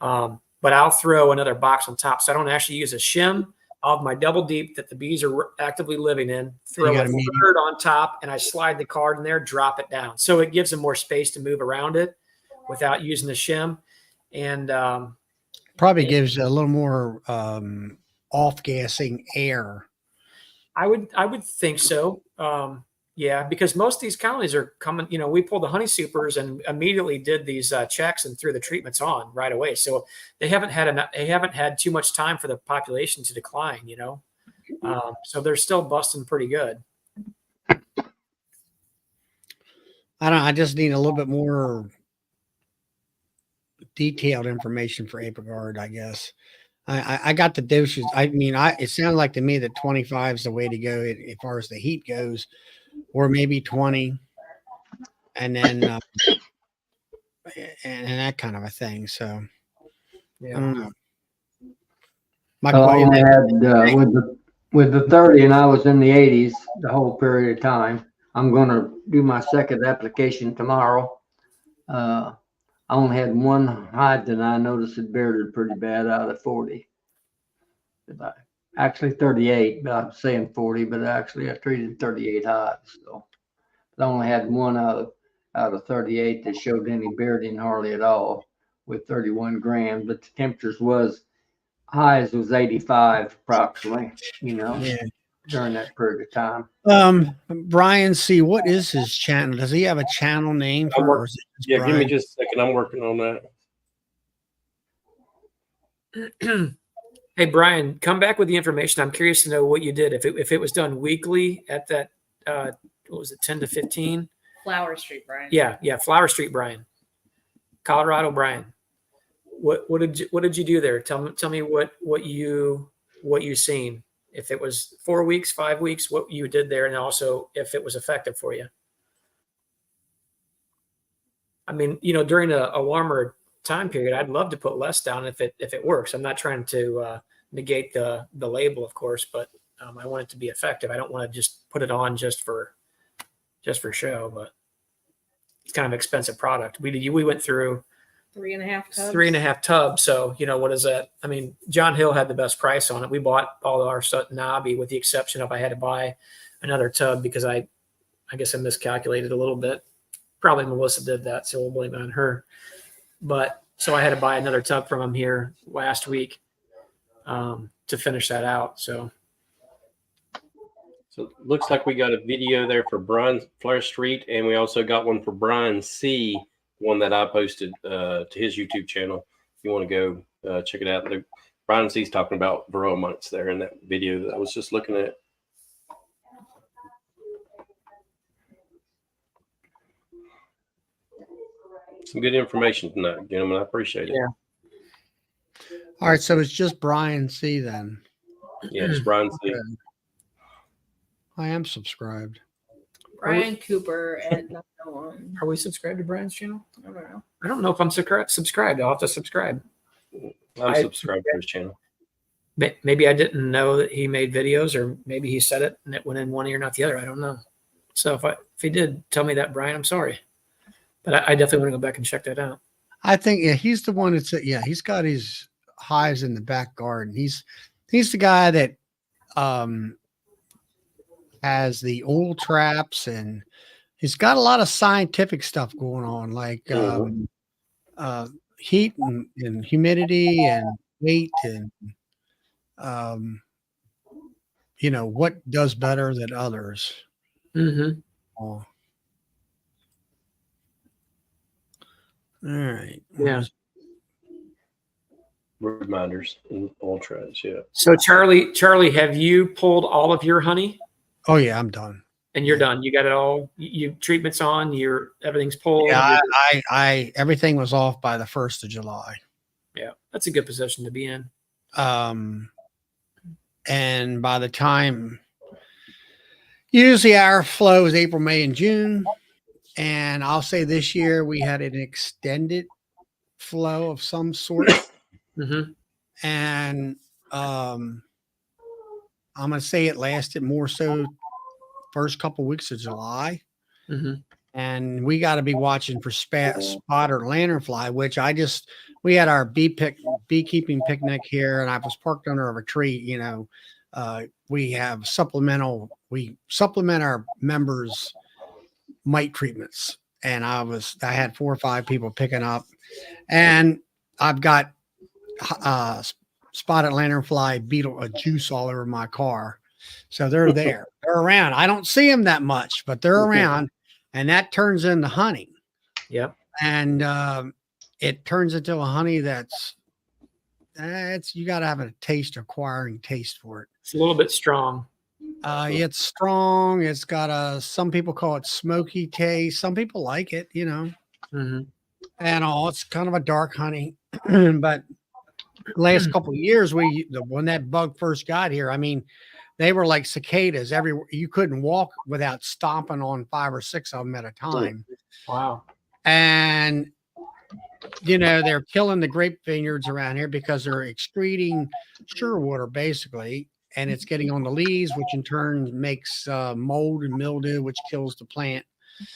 But I'll throw another box on top. So I don't actually use a shim of my double deep that the bees are actively living in. Throw a third on top, and I slide the card in there, drop it down. So it gives them more space to move around it without using the shim. And probably gives a little more off-gassing air. I would think so. Yeah, because most of these colonies are coming, we pulled the honey supers and immediately did these checks and threw the treatments on right away. So they haven't had too much time for the population to decline, so they're still busting pretty good. I just need a little bit more detailed information for Apigard, I guess. I got the doses. I mean, it sounded like to me that 25 is the way to go as far as the heat goes. Or maybe 20, and then and that kind of a thing. So, yeah. I don't know. I only had with the 30, and I was in the 80s the whole period of time. I'm going to do my second application tomorrow. I only had one hive that I noticed had bearded pretty bad out of 40. Actually 38, but I'm saying 40, but actually I treated 38 hives. So I only had one out of 38 that showed any bearding hardly at all with 31 grams, but the temperatures highs was 85 approximately, during that period of time. Brian C., what is his channel? Does he have a channel name for it? Yeah, Brian? Give me just a second. I'm working on that. Hey, Brian, come back with the information. I'm curious to know what you did. If it was done weekly at that, what was it, 10 to 15? Flower Street, Brian. Yeah, Flower Street, Brian. Colorado, Brian. What did you do there? Tell me what you seen. If it was 4 weeks, 5 weeks, what you did there, and also if it was effective for you. I mean, during a warmer time period, I'd love to put less down if it works. I'm not trying to negate the label, of course, but I want it to be effective. I don't want to just put it on just for show, but it's kind of an expensive product. We went through 3.5 tubs. So what is that? I mean, John Hill had the best price on it. We bought all of our Nabi with the exception of I had to buy another tub because I guess I miscalculated a little bit. Probably Melissa did that, so we'll blame it on her. But so I had to buy another tub from him here last week to finish that out. So it looks like we got a video there for Brian Flower Street, and we also got one for Brian C., one that I posted to his YouTube channel. If you want to go check it out. Brian C.'s talking about varroa mites there in that video that I was just looking at. Some good information tonight, gentlemen. I appreciate it. Yeah. All right, so it's just Brian C. then. Yeah, it's Brian C. Okay. I am subscribed. Brian Cooper at 901. Are we subscribed to Brian's channel? I don't know. I don't know if I'm subscribed. I'll have to subscribe. I'm subscribed to his channel. Maybe I didn't know that he made videos, or maybe he said it and it went in one ear, not the other. I don't know. So if he did tell me that, Brian, I'm sorry. But I definitely want to go back and check that out. I think he's the one that's he's got his hives in the back garden. He's the guy that has the oil traps, and he's got a lot of scientific stuff going on, like heat and humidity and weight and what does better than others. Mm-hmm. Oh. All right. Yeah. Reminders and ultras, yeah. So Charlie, have you pulled all of your honey? Oh yeah, I'm done. And you're done. You got it all. You treatments on. Everything's pulled. Yeah, I everything was off by the 1st of July. Yeah, that's a good position to be in. And by the time, usually our flow is April, May, and June. And I'll say this year we had an extended flow of some sort. Mm-hmm. And I'm going to say it lasted more so first couple weeks of July. Mm-hmm. And we got to be watching for spot or lanternfly, which we had our beekeeping picnic here, and I was parked under a retreat. We supplement our members' mite treatments, and I had 4 or 5 people picking up, and I've got spotted lanternfly beetle juice all over my car. So they're there. They're around. I don't see them that much, but they're around, and that turns into honey. Yep. And it turns into a honey that's you got to have acquiring taste for it. It's a little bit strong. It's strong. It's got some people call it smoky taste. Some people like it, Mm-hmm. And it's kind of a dark honey. But last couple of years, when that bug first got here, I mean, they were like cicadas everywhere. You couldn't walk without stomping on 5 or 6 of them at a time. Wow. And, they're killing the grape vineyards around here because they're excreting surewater, basically. And it's getting on the leaves, which in turn makes mold and mildew, which kills the plant.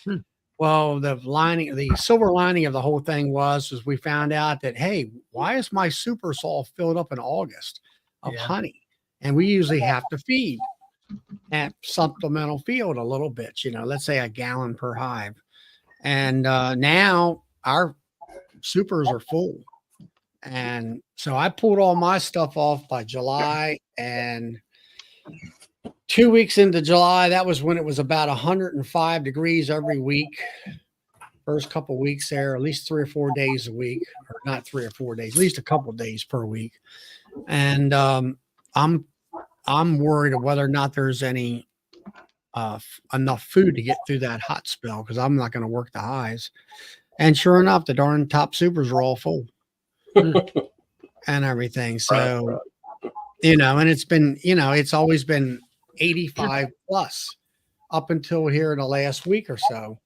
Hmm. Well, the silver lining of the whole thing was we found out that, hey, why is my super sol filled up in August of honey? And we usually have to feed at supplemental field a little bit, let's say a gallon per hive. And now our supers are full. And so I pulled all my stuff off by July, and 2 weeks into July, that was when it was about 105 degrees every week. First couple of weeks there, at least 3 or 4 days a week, or not 3 or 4 days, at least a couple of days per week. And I'm worried of whether or not there's any enough food to get through that hot spell, because I'm not going to work the highs. And sure enough, the darn top supers are all full and everything. So, and it's been, it's always been 85 plus up until here in the last week or so.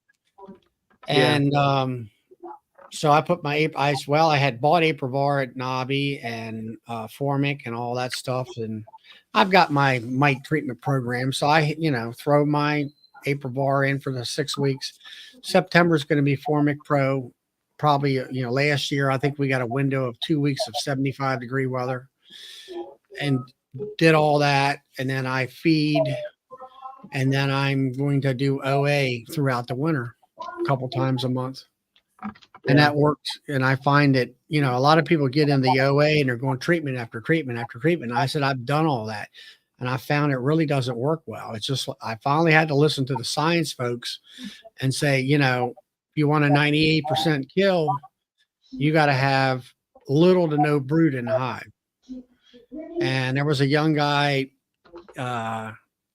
And so I put my I had bought Aprivar at Nobby and Formic and all that stuff. And I've got my mite treatment program. So I, throw my Aprivar in for the 6 weeks. September is going to be Formic Pro. Probably, last year, I think we got a window of 2 weeks of 75-degree weather and did all that. And then I feed, and then I'm going to do OA throughout the winter a couple times a month. And that worked. And I find that, a lot of people get in the OA and they're going treatment after treatment after treatment. And I said, I've done all that. And I found it really doesn't work well. It's just, I finally had to listen to the science folks and say, if you want a 98% kill, you got to have little to no brood in the hive. And there was a young guy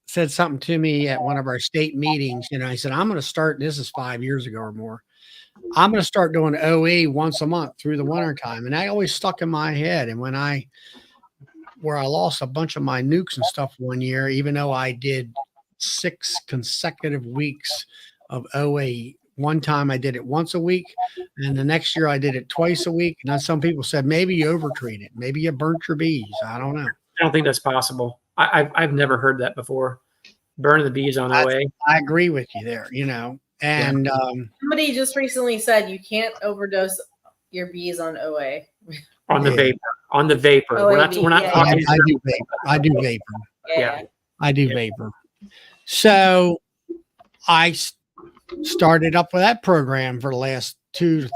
said something to me at one of our state meetings. He said, I'm going to start, this is 5 years ago or more, I'm going to start doing OE once a month through the winter time. And that always stuck in my head. And where I lost a bunch of my nukes and stuff one year, even though I did 6 consecutive weeks of OA. One time I did it once a week, and the next year I did it twice a week. And then some people said, maybe you overtreated. Maybe you burnt your bees. I don't know. I don't think that's possible. I've never heard that before. Burning the bees on OA. I agree with you there, And somebody just recently said you can't overdose your bees on OA. On the Yeah. vapor. On the vapor. Oh, we're not yeah, talking. I do vapor. I do vapor. Yeah. I do Yeah. vapor. So I started up with that program for the last the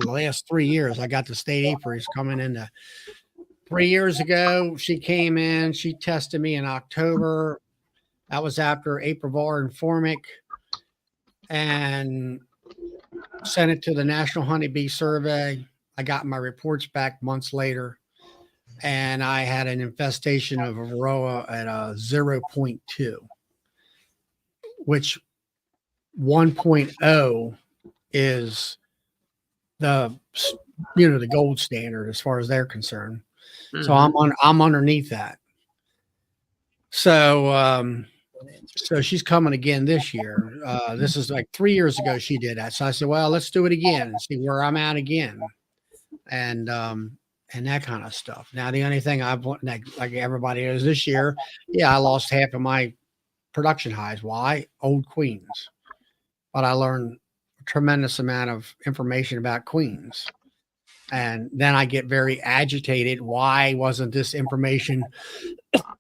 last 3 years. I got the state apiaries coming in 3 years ago. She came in, she tested me in October. That was after Aprivar and Formic, and sent it to the National Honeybee Survey. I got my reports back months later, and I had an infestation of Varroa at 0.2, which 1.0 is the gold standard as far as they're concerned. So I'm underneath that. So so she's coming again this year. This is like 3 years ago she did that. So I said, well, let's do it again and see where I'm at again. And that kind of stuff. Now the only thing I've like everybody knows this year, I lost half of my production hives. Why? Old queens. But I learned a tremendous amount of information about queens. And then I get very agitated. Why wasn't this information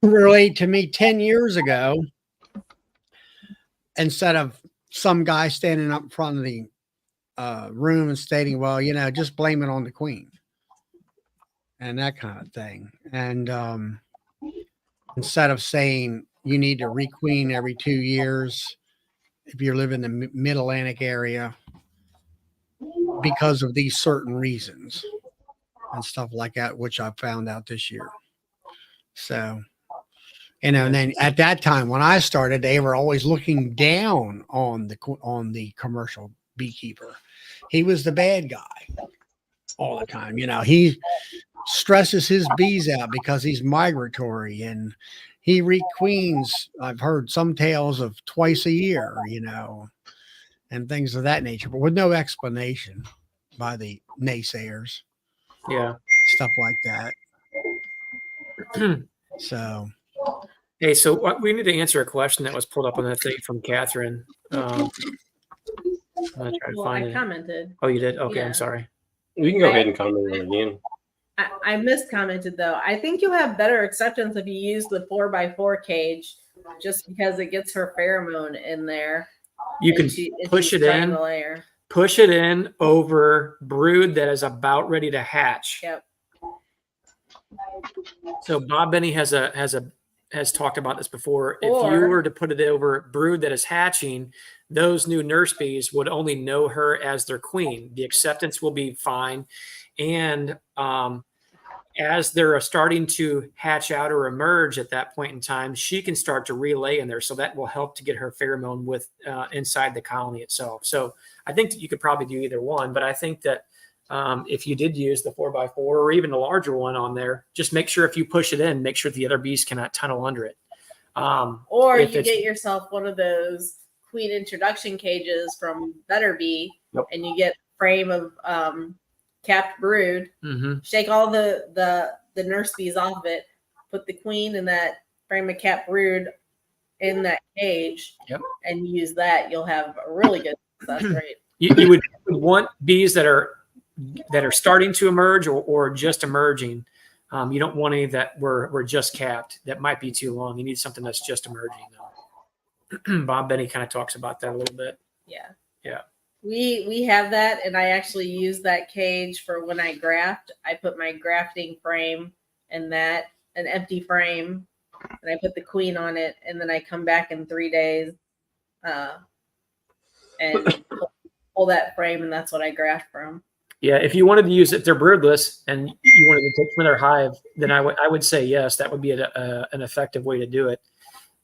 relayed to me 10 years ago instead of some guy standing up in front of the room and stating, well, just blame it on the queen and that kind of thing. And instead of saying you need to requeen every 2 years if you live in the mid-Atlantic area because of these certain reasons and stuff like that, which I found out this year. So, and then at that time when I started, they were always looking down on the commercial beekeeper. He was the bad guy all the time. He stresses his bees out because he's migratory and he requeens. I've heard some tales of twice a year, and things of that nature, but with no explanation by the naysayers. Yeah. Stuff like that. So. Hey, so we need to answer a question that was pulled up on that thing from Catherine. I'm gonna try to find I it. commented. Oh, you did? Okay, Yeah. I'm sorry. You can go ahead and comment on it again. I miscommented though. I think you have better acceptance if you use the 4x4 cage, just because it gets her pheromone in there. You can push it in. The layer. Push it in over brood that is about ready to hatch. Yep. So Bob Binnie has talked about this before. If you were to put it over brood that is hatching, those new nurse bees would only know her as their queen. The acceptance will be fine. And as they're starting to hatch out or emerge at that point in time, she can start to relay in there. So that will help to get her pheromone with inside the colony itself. So I think that you could probably do either one, but I think that if you did use the 4x4 or even a larger one on there, just make sure if you push it in, make sure the other bees cannot tunnel under it. Or you get yourself one of those queen introduction cages from Better Bee, and you get a frame of capped brood, shake all the nurse bees off of it, put the queen in that frame of capped brood in that cage, and use that. You'll have a really good success rate. You would want bees that are starting to emerge or just emerging. You don't want any that were just capped. That might be too long. You need something that's just emerging though. Bob Binnie kind of talks about that a little bit. Yeah. Yeah. We have that, and I actually use that cage for when I graft. I put my grafting frame in that, an empty frame, and I put the queen on it, and then I come back in 3 days and pull that frame, and that's what I graft from. Yeah, if you wanted to use it, they're broodless, and you wanted to take from their hive, then I would say yes, that would be an effective way to do it.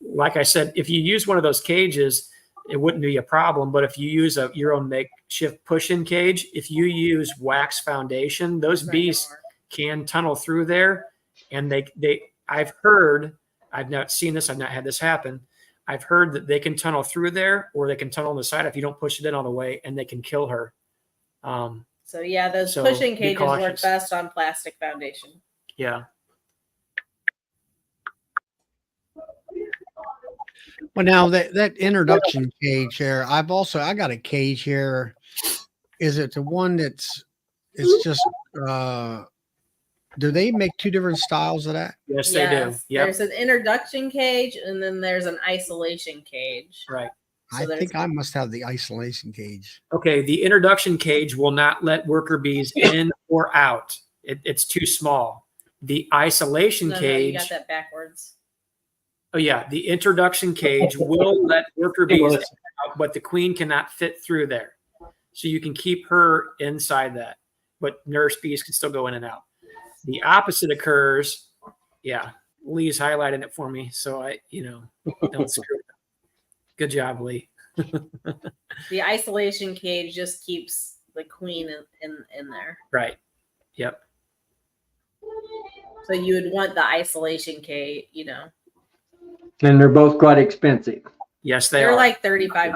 Like I said, if you use one of those cages, it wouldn't be a problem. But if you use your own makeshift push-in cage, if you use wax foundation, those bees can tunnel through there. And I've not seen this, I've not had this happen. I've heard that they can tunnel through there, or they can tunnel on the side if you don't push it in all the way, and they can kill her. So yeah, those push-in cages work best on plastic foundation. Yeah. Well, now that introduction cage here, I got a cage here. Is it the one it's just do they make two different styles of that? Yes, they do. Yep. There's an introduction cage and then there's an isolation cage. Right. I think I must have the isolation cage. Okay. The introduction cage will not let worker bees in or out. It's too small. The isolation cage. You got that backwards. Oh yeah. The introduction cage will let worker bees out, but the queen cannot fit through there. So you can keep her inside that, but nurse bees can still go in and out. The opposite occurs. Yeah. Lee's highlighting it for me. So don't screw it up. Good job, Lee. The isolation cage just keeps the queen in there. Right. Yep. So you would want the isolation cage, And they're both quite expensive. Yes, they're are. like $35.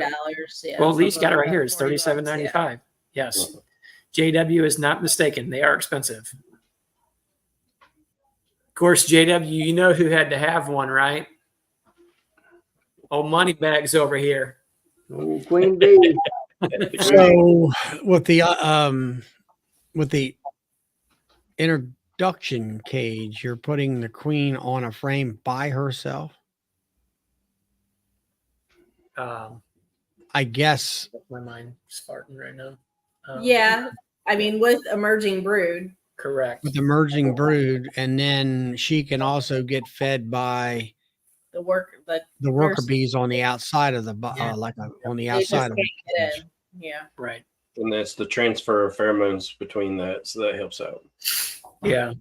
Yeah. Well, Lee's got it right here. It's It's $37.95. Yes. JW is not mistaken. They are expensive. Of course, JW, you know who had to have one, right? Old Moneybags over here. Oh, Queen Bee. So with the introduction cage, you're putting the queen on a frame by herself. I guess My mind is farting right now. Yeah. I mean, with emerging brood. Correct. with emerging brood, and then she can also get fed by The worker worker bees on the outside of the on the outside of it. Yeah. Right. And that's the transfer of pheromones between that, so that helps out. Yeah.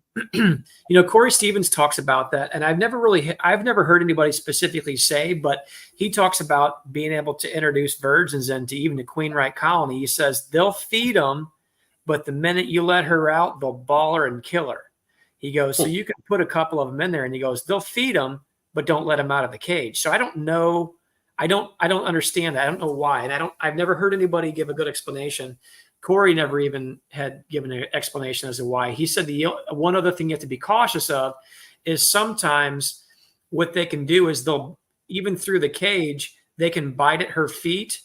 Corey Stevens talks about that, and I've never heard anybody specifically say, but he talks about being able to introduce virgins into even the queen right colony. He says they'll feed them, but the minute you let her out, they'll ball her and kill her. He goes, so you can put a couple of them in there, and he goes, they'll feed them, but don't let them out of the cage. So I don't know. I don't understand that. I don't know why. And I've never heard anybody give a good explanation. Corey never even had given an explanation as to why. He said the one other thing you have to be cautious of is sometimes what they can do is they'll, even through the cage, they can bite at her feet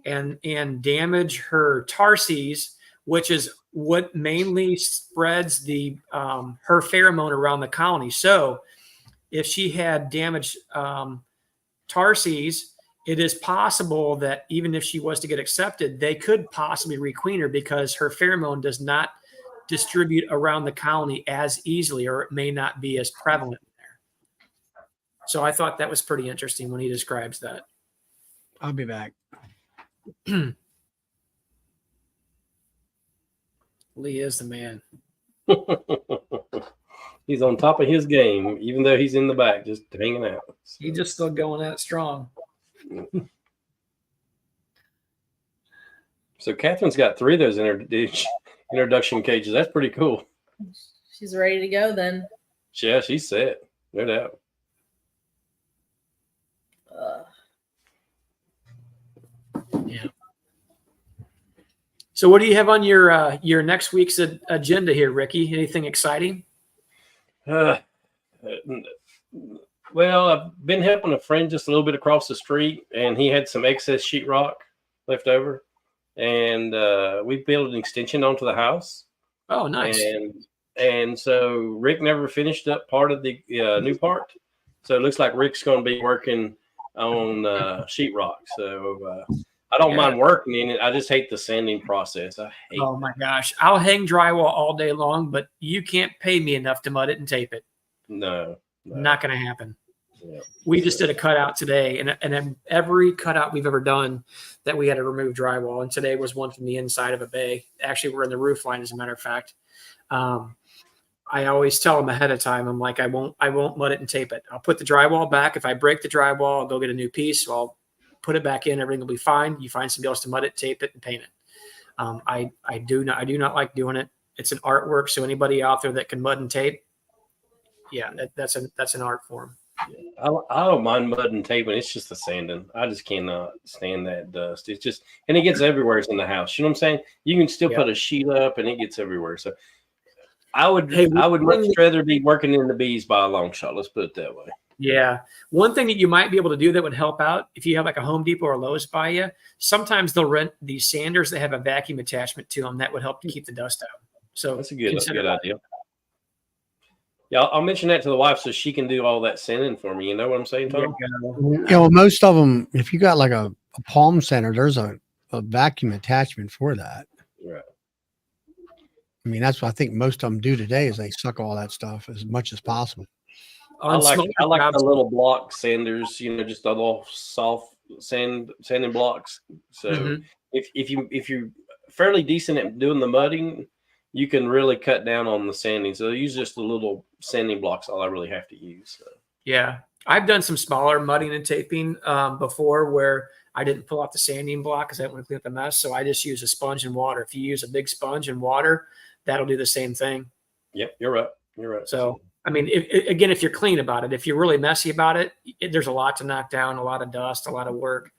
and damage her tarses, which is what mainly spreads the her pheromone around the colony. So if she had damaged tarses, it is possible that even if she was to get accepted, they could possibly requeen her because her pheromone does not distribute around the colony as easily, or it may not be as prevalent there. So I thought that was pretty interesting when he describes that. I'll be back. Lee is the man. He's on top of his game, even though he's in the back, just hanging out. He's just still going that strong. So Catherine's got 3 of those introduction cages. That's pretty cool. She's ready to go then. Yeah, she's set. No doubt. Yeah. So what do you have on your next week's agenda here, Ricky? Anything exciting? Well, I've been helping a friend just a little bit across the street, and he had some excess sheetrock left over, and we built an extension onto the house. Oh, nice. And so Rick never finished up part of the new part, so it looks like Rick's going to be working on sheetrock. So I don't mind working in it. I just hate the sanding process. Oh my gosh, I'll hang drywall all day long, but you can't pay me enough to mud it and tape it. No. Not going to happen. Yeah. We just did a cutout today, and every cutout we've ever done that we had to remove drywall, and today was one from the inside of a bay. Actually, we're in the roof line, as a matter of fact. I always tell them ahead of time, I'm like, I won't mud it and tape it. I'll put the drywall back. If I break the drywall, I'll go get a new piece. So I'll put it back in. Everything will be fine. You find somebody else to mud it, tape it, and paint it. I do not like doing it. It's an artwork. So anybody out there that can mud and tape, yeah, that's an art form. I don't mind mud and taping. It's just the sanding. I just cannot stand that dust. It's just, and it gets everywhere in the house. You know what I'm saying? You can still put a sheet up and it gets everywhere. So I would much rather be working in the bees by a long shot. Let's put it that way. Yeah. One thing that you might be able to do that would help out, if you have like a Home Depot or Lowe's by you, sometimes they'll rent these sanders that have a vacuum attachment to them that would help to keep the dust out. So that's a good idea. Yeah, I'll mention that to the wife so she can do all that sanding for me. You know what I'm saying, Tom? Yeah, well, most of them, if you got like a palm center, there's a vacuum attachment for that. Right. I mean, that's what I think most of them do today is they suck all that stuff as much as possible. I like the little block sanders, just a little soft sanding blocks. So if you're fairly decent at doing the mudding, you can really cut down on the sanding. So use just the little sanding blocks. All I really have to use. So. Yeah, I've done some smaller mudding and taping before where I didn't pull out the sanding block because I didn't want to clean up the mess. So I just use a sponge and water. If you use a big sponge and water, that'll do the same thing. Yep, you're right. You're right. So, I mean, if you're clean about it, if you're really messy about it, there's a lot to knock down, a lot of dust, a lot of work.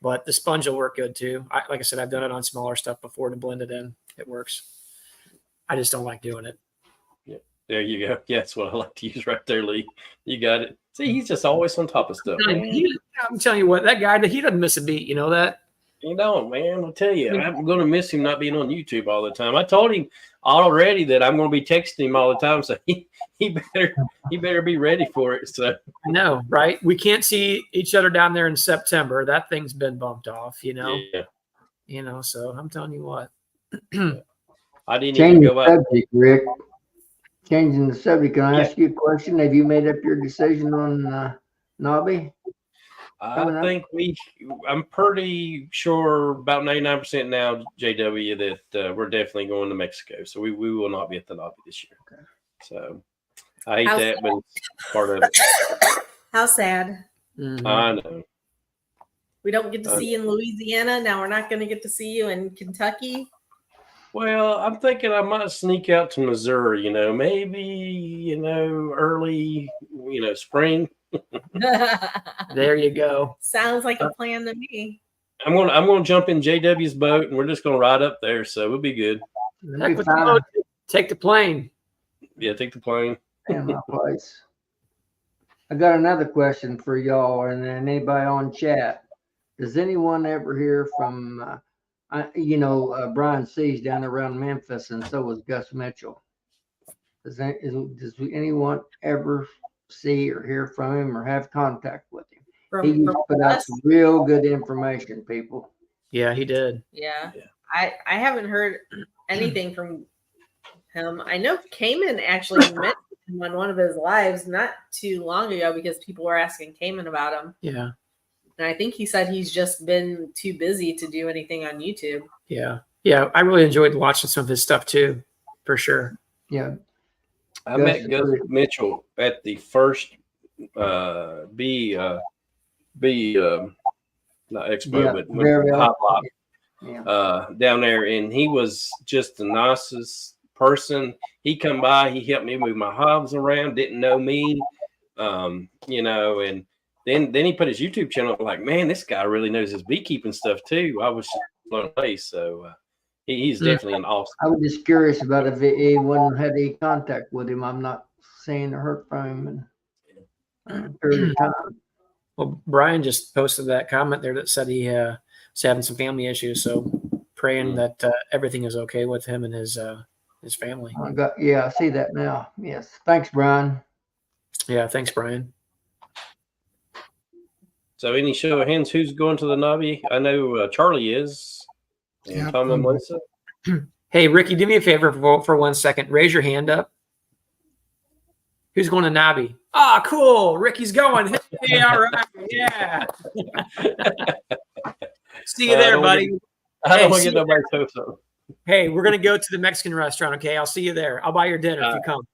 But the sponge will work good too. Like I said, I've done it on smaller stuff before to blend it in. It works. I just don't like doing it. Yeah, there you go. Yeah, that's what I like to use right there, Lee. You got it. See, he's just always on top of stuff. I'm telling you what, that guy, he doesn't miss a beat. You know that? You don't, man. I'll tell you, I'm going to miss him not being on YouTube all the time. I told him already that I'm going to be texting him all the time, so he better be ready for it. So I know, right? We can't see each other down there in September. That thing's been bumped off, Yeah. So I'm telling you what. I didn't even go out. Subject, Rick. Changing the subject. Can I ask you a question? Have you made up your decision on Nobby? I think I'm pretty sure about 99% now, JW, that we're definitely going to Mexico. So we will not be at the Nobby this year. Okay. So I hate that, but it's part of it. How sad. Mm-hmm. I know. We don't get to see you in Louisiana. Now we're not going to get to see you in Kentucky. Well, I'm thinking I might sneak out to Missouri, maybe, early, spring. There you go. Sounds like a plan to me. I'm gonna jump in JW's boat and we're just gonna ride up there, so we'll be good. Take the plane. Yeah, take the plane. In my place. I got another question for y'all and then anybody on chat. Does anyone ever hear from Brian C's down around Memphis, and so was Gus Mitchell? Does anyone ever see or hear from him or have contact with him? He used to put out some real good information, people. Yeah, he did. Yeah. I haven't heard anything from him. I know Cayman actually met him on one of his lives not too long ago because people were asking Cayman about him. Yeah. And I think he said he's just been too busy to do anything on YouTube. Yeah. Yeah. I really enjoyed watching some of his stuff too, for sure. Yeah. I met Gus Mitchell at the first not expo, but Hot Lot down there, and he was just the nicest person. He come by, he helped me move my hives around, didn't know me, and then he put his YouTube channel. Like, man, this guy really knows his beekeeping stuff too. I was blown away. So he's definitely an awesome. I was just curious about if anyone had any contact with him. I'm not seeing or heard from him in a period of time. Well, Brian just posted that comment there that said he was having some family issues. So praying that everything is okay with him and his family. I see that now. Yes. Thanks, Brian. Yeah. Thanks, Brian. So any show of hands, who's going to the Nobby? I know Charlie is. And Tom and Melissa. Hey, Ricky, do me a favor for 1 second. Raise your hand up. Who's going to Nobby? Ah, cool. Ricky's going. Hey, all right. Yeah. See you there, buddy. I don't want to get nobody's hopes up. Hey, we're going to go to the Mexican restaurant, okay? I'll see you there. I'll buy your dinner if you come.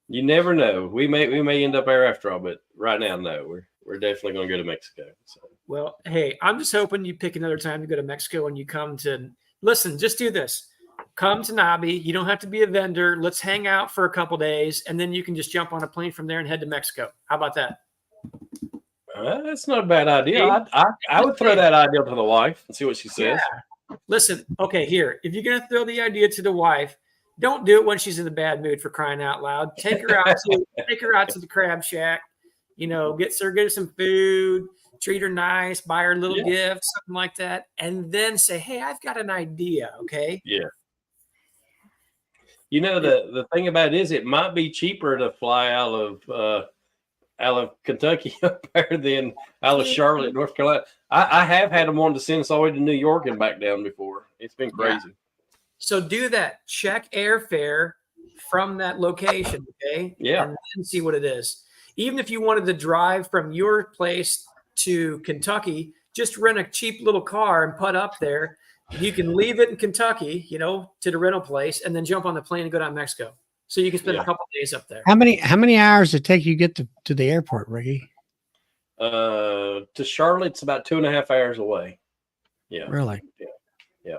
You never know. We may end up there after all, but right now, no. We're definitely going to go to Mexico. So. Well, hey, I'm just hoping you pick another time to go to Mexico and you come to listen. Just do this. Come to Nobby. You don't have to be a vendor. Let's hang out for a couple days, and then you can just jump on a plane from there and head to Mexico. How about that? That's not a bad idea. I would throw that idea to the wife and see what she says. Yeah. Listen, okay, here. If you're going to throw the idea to the wife, don't do it when she's in a bad mood, for crying out loud. Take her out to the crab shack. Get her some food, treat her nice, buy her a little gift, something like that, and then say, "Hey, I've got an idea." Okay. Yeah. You know, the thing about it is it might be cheaper to fly out of Kentucky up there than out of Charlotte, North Carolina. I have had them on to send us all the way to New York and back down before. It's been crazy. So do that. Check airfare from that location, okay? Yeah. And then see what it is. Even if you wanted to drive from your place to Kentucky, just rent a cheap little car and put up there. You can leave it in Kentucky, you know, to the rental place, and then jump on the plane and go down to Mexico. So you can spend a couple of days up there. How many hours does it take you to get to the airport, Ricky? To Charlotte's about 2.5 hours away. Yeah. Really? Yeah.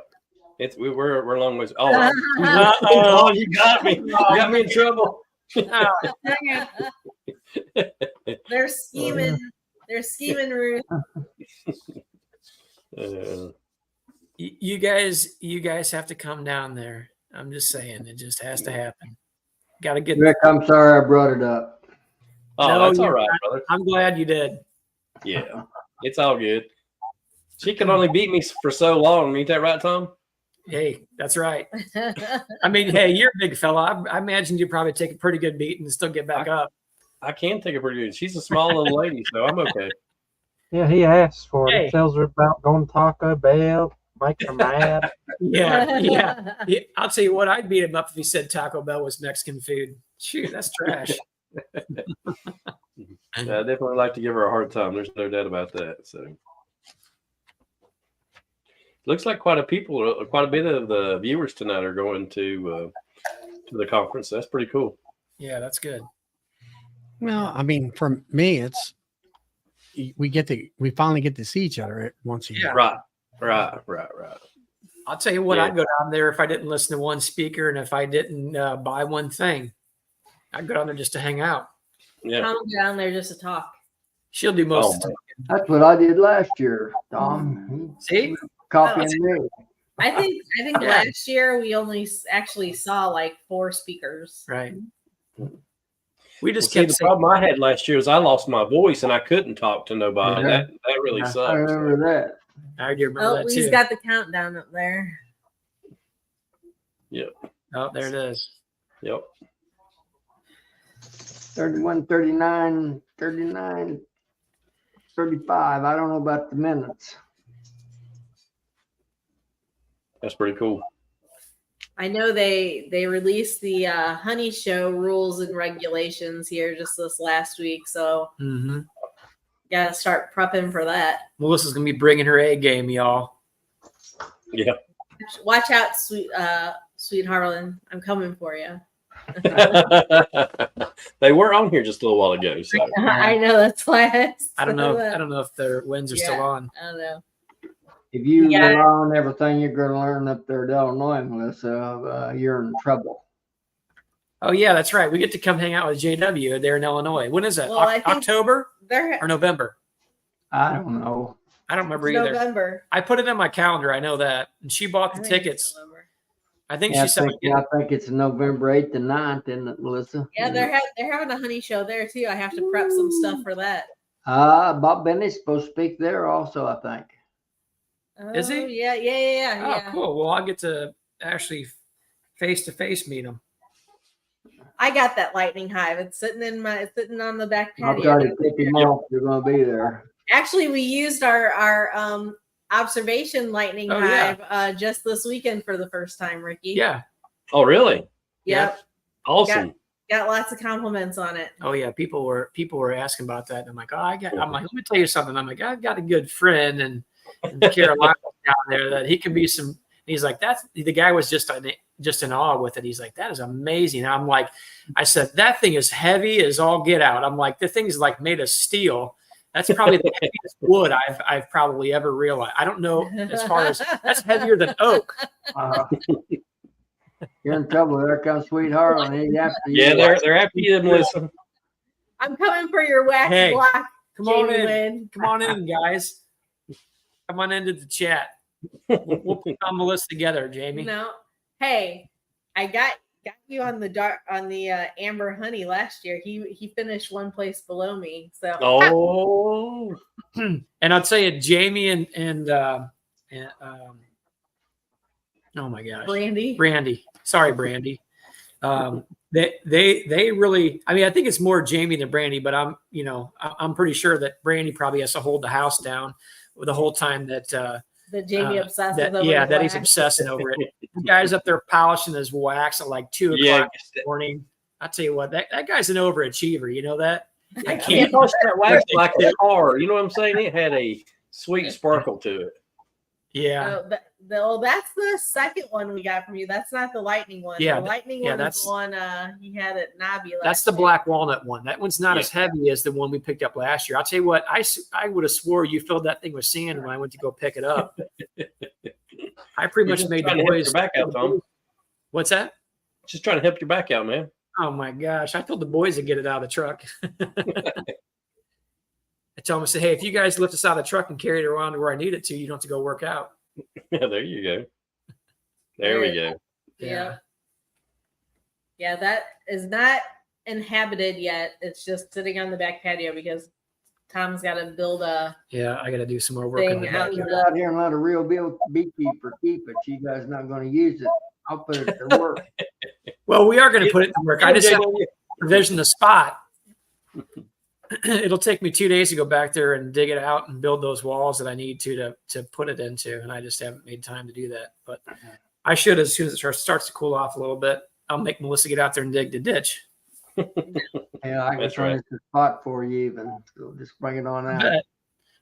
We're a long ways. Oh, you got me. You got me in trouble. They're scheming. They're scheming, Ruth. You guys have to come down there. I'm just saying, it just has to happen. Got to get. Rick, I'm sorry I brought it up. Oh, No, that's all you're right, not. brother. I'm glad you did. Yeah, it's all good. She can only beat me for so long. Ain't that right, Tom? Hey, that's right. I mean, hey, you're a big fella. I imagine you probably take a pretty good beating and still get back up. I can take a pretty good. She's a small little lady, so I'm okay. Yeah, he asks for Hey. it. Tells her about going to Taco Bell, making her mad. Yeah. I'll tell you what, I'd beat him up if he said Taco Bell was Mexican food. Shoot, that's trash. I definitely like to give her a hard time. There's no doubt about that. So, looks like quite a bit of the viewers tonight are going to the conference. That's pretty cool. Yeah, that's good. Well, I mean, for me, it's we finally get to see each other once a year. Right. I'll tell you what, Yeah. I'd go down there if I didn't listen to one speaker and if I didn't buy one thing. I'd go down there just to hang out. Yeah. Come down there just to talk. She'll do most of the time. That's what I did last year, Tom. See? Copying me. I think last year we only actually saw like 4 speakers. Right. We just See, kept the saying, problem I had last year is I lost my voice and I couldn't talk to nobody. Yeah. That really I sucked. remember that. I do remember Oh, that he's too. got the countdown up there. Oh, there it is. Yep. 31, 39, 39, 35. I don't know about the minutes. That's pretty cool. I know they released the honey show rules and regulations here just this last week, so Mm-hmm. gotta start prepping for that. Melissa's going to be bringing her A game, y'all. Yeah. Watch out, sweet Harlan. I'm coming for you. They were on here just a little while ago. So I know, that's why I don't know if their wins are still on. I don't know. If you Yeah. rely on everything you're going to learn up there at Illinois, Melissa, you're in trouble. Oh, yeah, that's right. We get to come hang out with JW there in Illinois. When is that? Well, I think October They're or November? I don't know. I don't remember either. November. I put it in my calendar. I know that. And she bought the I think it's tickets. November. I think Yeah, she said, I think it's November 8th and 9th, isn't it, Melissa? Yeah, they're having a honey show there too. I have to prep some stuff for that. Bob Binnie's supposed to speak there also, I think. Is he? Oh, yeah. oh, cool. Well, I'll get to actually face-to-face meet him. I got that lightning hive. It's sitting on the back I'll patio. try to pick him off. You're going to be there. Actually, we used our observation lightning Oh, yeah. hive just this weekend for the first time, Ricky. Yeah. Oh, really? Yep. Awesome. Got lots of compliments on it. Oh yeah, people were asking about that. And I'm like, I'm like, let me tell you something. I'm like, I've got a good friend in Carolina down there that he can be some. And he's like, the guy was just in awe with it. He's like, that is amazing. I'm like, I said, that thing is heavy as all get out. I'm like, the thing's like made of steel. That's probably the heaviest wood I've probably ever realized. I don't know as far as that's heavier than oak. You're in trouble. There comes Sweet Harlan. He's after you. Yeah, they're after you, Melissa. I'm coming for your wax Hey, block. Come on Jamie in. Lynn. Come on in, guys. Come on into the chat. We'll put on the list together, Jamie. No. Hey, I got you on the amber honey last year. He finished one place below me. So Oh, And I'll tell you, Jamie and oh my gosh, Brandy. Brandy. Sorry, Brandy. They really, I mean, I think it's more Jamie than Brandy, but I'm pretty sure that Brandy probably has to hold the house down the whole time that Jamie obsesses over that he's wax. obsessing over it. The guy's up there polishing his wax at like 2 o'clock in the morning. I tell you what, that guy's an overachiever. You know that? I can't polish that wax like a car. You know what I'm saying? It had a sweet sparkle to it. Yeah. That's the second one we got from you. That's not the lightning one. Yeah, the lightning one is the one he had at Nobby. That's the black walnut one. That one's not as heavy as the one we picked up last year. I'll tell you what, I would have swore you filled that thing with sand when I went to go pick it up. I pretty much made the boys back out, Tom. What's that? Just trying to help your back out, man. Oh my gosh! I told the boys to get it out of the truck. I told them, I said, "Hey, if you guys lift us out of the truck and carry it around to where I need it to, you don't have to go work out." Yeah, there you go. There we go. Yeah. Yeah, that is not inhabited yet. It's just sitting on the back patio because Tom's got to build a. Yeah, I got to do some more work on thing that. Get out here and let a real beekeeper keep it. You guys not going to use it. I'll put it to work. Well, we are going to put it to work. I just have to provision the spot. It'll take me 2 days to go back there and dig it out and build those walls that I need to put it into, and I just haven't made time to do that. But I should as soon as it starts to cool off a little bit. I'll make Melissa get out there and dig the ditch. Yeah, I can furnish the spot for you even. So just bring it on out.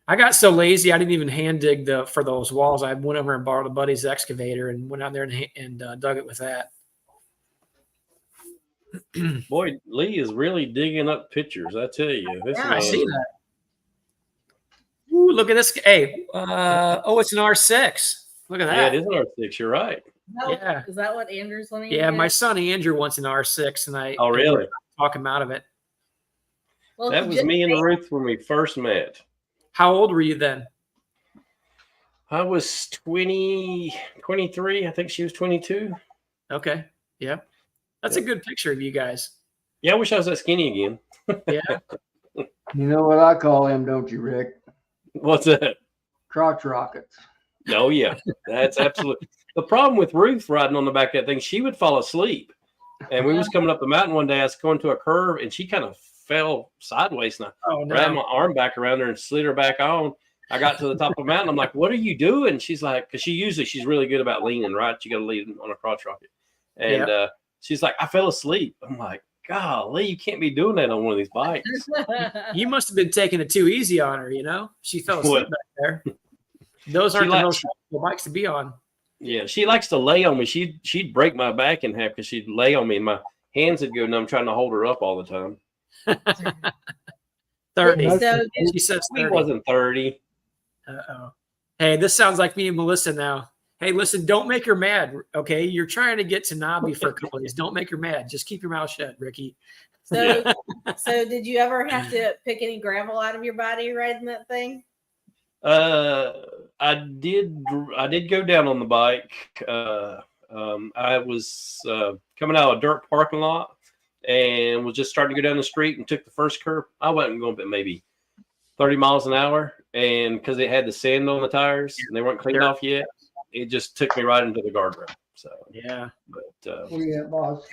I got so lazy, I didn't even hand dig for those walls. I went over and borrowed a buddy's excavator and went out there and dug it with that. Boy, Lee is really digging up pictures. I tell you, I see that. Ooh, look at this. Hey, it's an R6. Look at that. Yeah, it is an R6. You're right. Yeah. Is that what Andrew's wanting? Yeah, my son Andrew wants an R6, and I really talk him out of it. Well, that was me and Ruth when we first met. How old were you then? I was 23. I think she was 22. Okay. Yeah. That's a good picture of you guys. Yeah, I wish I was that skinny again. Yeah. You know what I call them, don't you, Rick? What's that? Crotch rockets. Oh, yeah. That's absolutely. The problem with Ruth riding on the back of that thing, she would fall asleep. And we was coming up the mountain one day. I was going to a curve, and she kind of fell sideways. And I grabbed my arm back around her and slid her back on. I got to the top of the mountain. I'm like, what are you doing? She's like, because she's really good about leaning, right? You got to lean on a crotch rocket. And she's like, I fell asleep. I'm like, golly, you can't be doing that on one of these bikes. You must have been taking it too easy on her, you know? She fell asleep back there. Those aren't the most comfortable bikes to be on. Yeah, she likes to lay on me. She'd break my back in half because she'd lay on me and my hands would go numb trying to hold her up all the time. 30. So she says 30. He wasn't 30. Uh-oh. Hey, this sounds like me and Melissa now. Hey, listen, don't make her mad, okay? You're trying to get to Nobby for a couple of days. Don't make her mad. Just keep your mouth shut, Ricky. So did you ever have to pick any gravel out of your body riding that thing? I did go down on the bike. I was coming out of a dirt parking lot and was just starting to go down the street and took the first curve. I wasn't going but maybe 30 miles an hour, and because it had the sand on the tires and they weren't cleaned off yet, it just took me right into the guardrail. So yeah, but boss.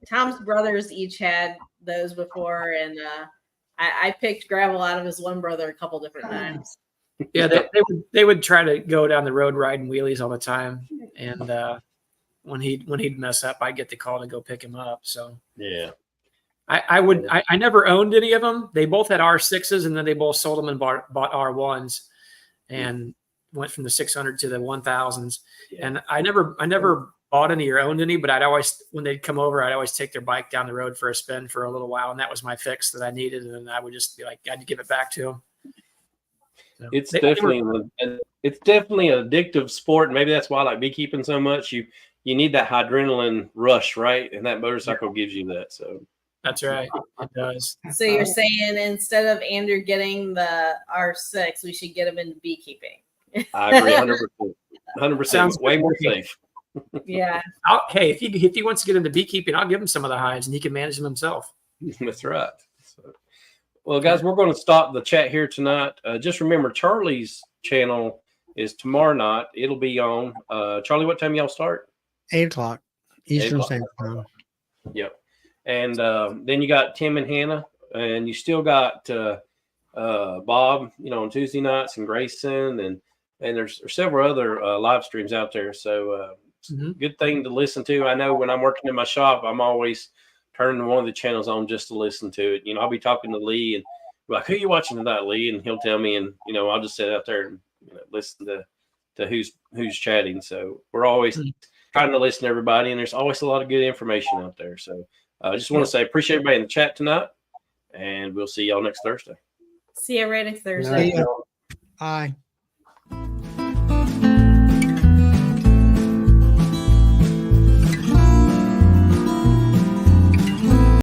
Tom's brothers each had those before, and I picked gravel out of his one brother a couple different times. Yeah, they would try to go down the road riding wheelies all the time, and when he'd mess up, I'd get the call to go pick him up. So yeah, I never owned any of them. They both had R6s, and then they both sold them and bought R1s, and went from the 600 to the 1000s. Yeah. And I never bought any or owned any, but I'd always, when they'd come over, I'd always take their bike down the road for a spin for a little while, and that was my fix that I needed, and then I would just be like, I'd give it back to them. So it's definitely an addictive sport. And maybe that's why I like beekeeping so much. You need that adrenaline rush, right? And that motorcycle gives you that. So that's right. It does. So you're saying instead of Andrew getting the R6, we should get him into beekeeping. I agree 100%. 100%. Sounds way more safe. Yeah. Hey, if he wants to get into beekeeping, I'll give him some of the hives and he can manage them himself. That's right. So, well, guys, we're going to stop the chat here tonight. Just remember, Charlie's channel is tomorrow night. It'll be on. Charlie, what time y'all start? 8 o'clock Eastern Standard Time. Yep. And then you got Tim and Hannah, and you still got Bob, on Tuesday nights, and Grayson, and there's several other live streams out there. So good thing to listen to. I know when I'm working in my shop, I'm always turning one of the channels on just to listen to it. I'll be talking to Lee and be like, "Who are you watching tonight, Lee?" And he'll tell me, and I'll just sit out there and listen to who's chatting. So we're always trying to listen to everybody, and there's always a lot of good information out there. So I just want to say appreciate everybody in the chat tonight, and we'll see y'all next Thursday. See you right next Thursday. Bye.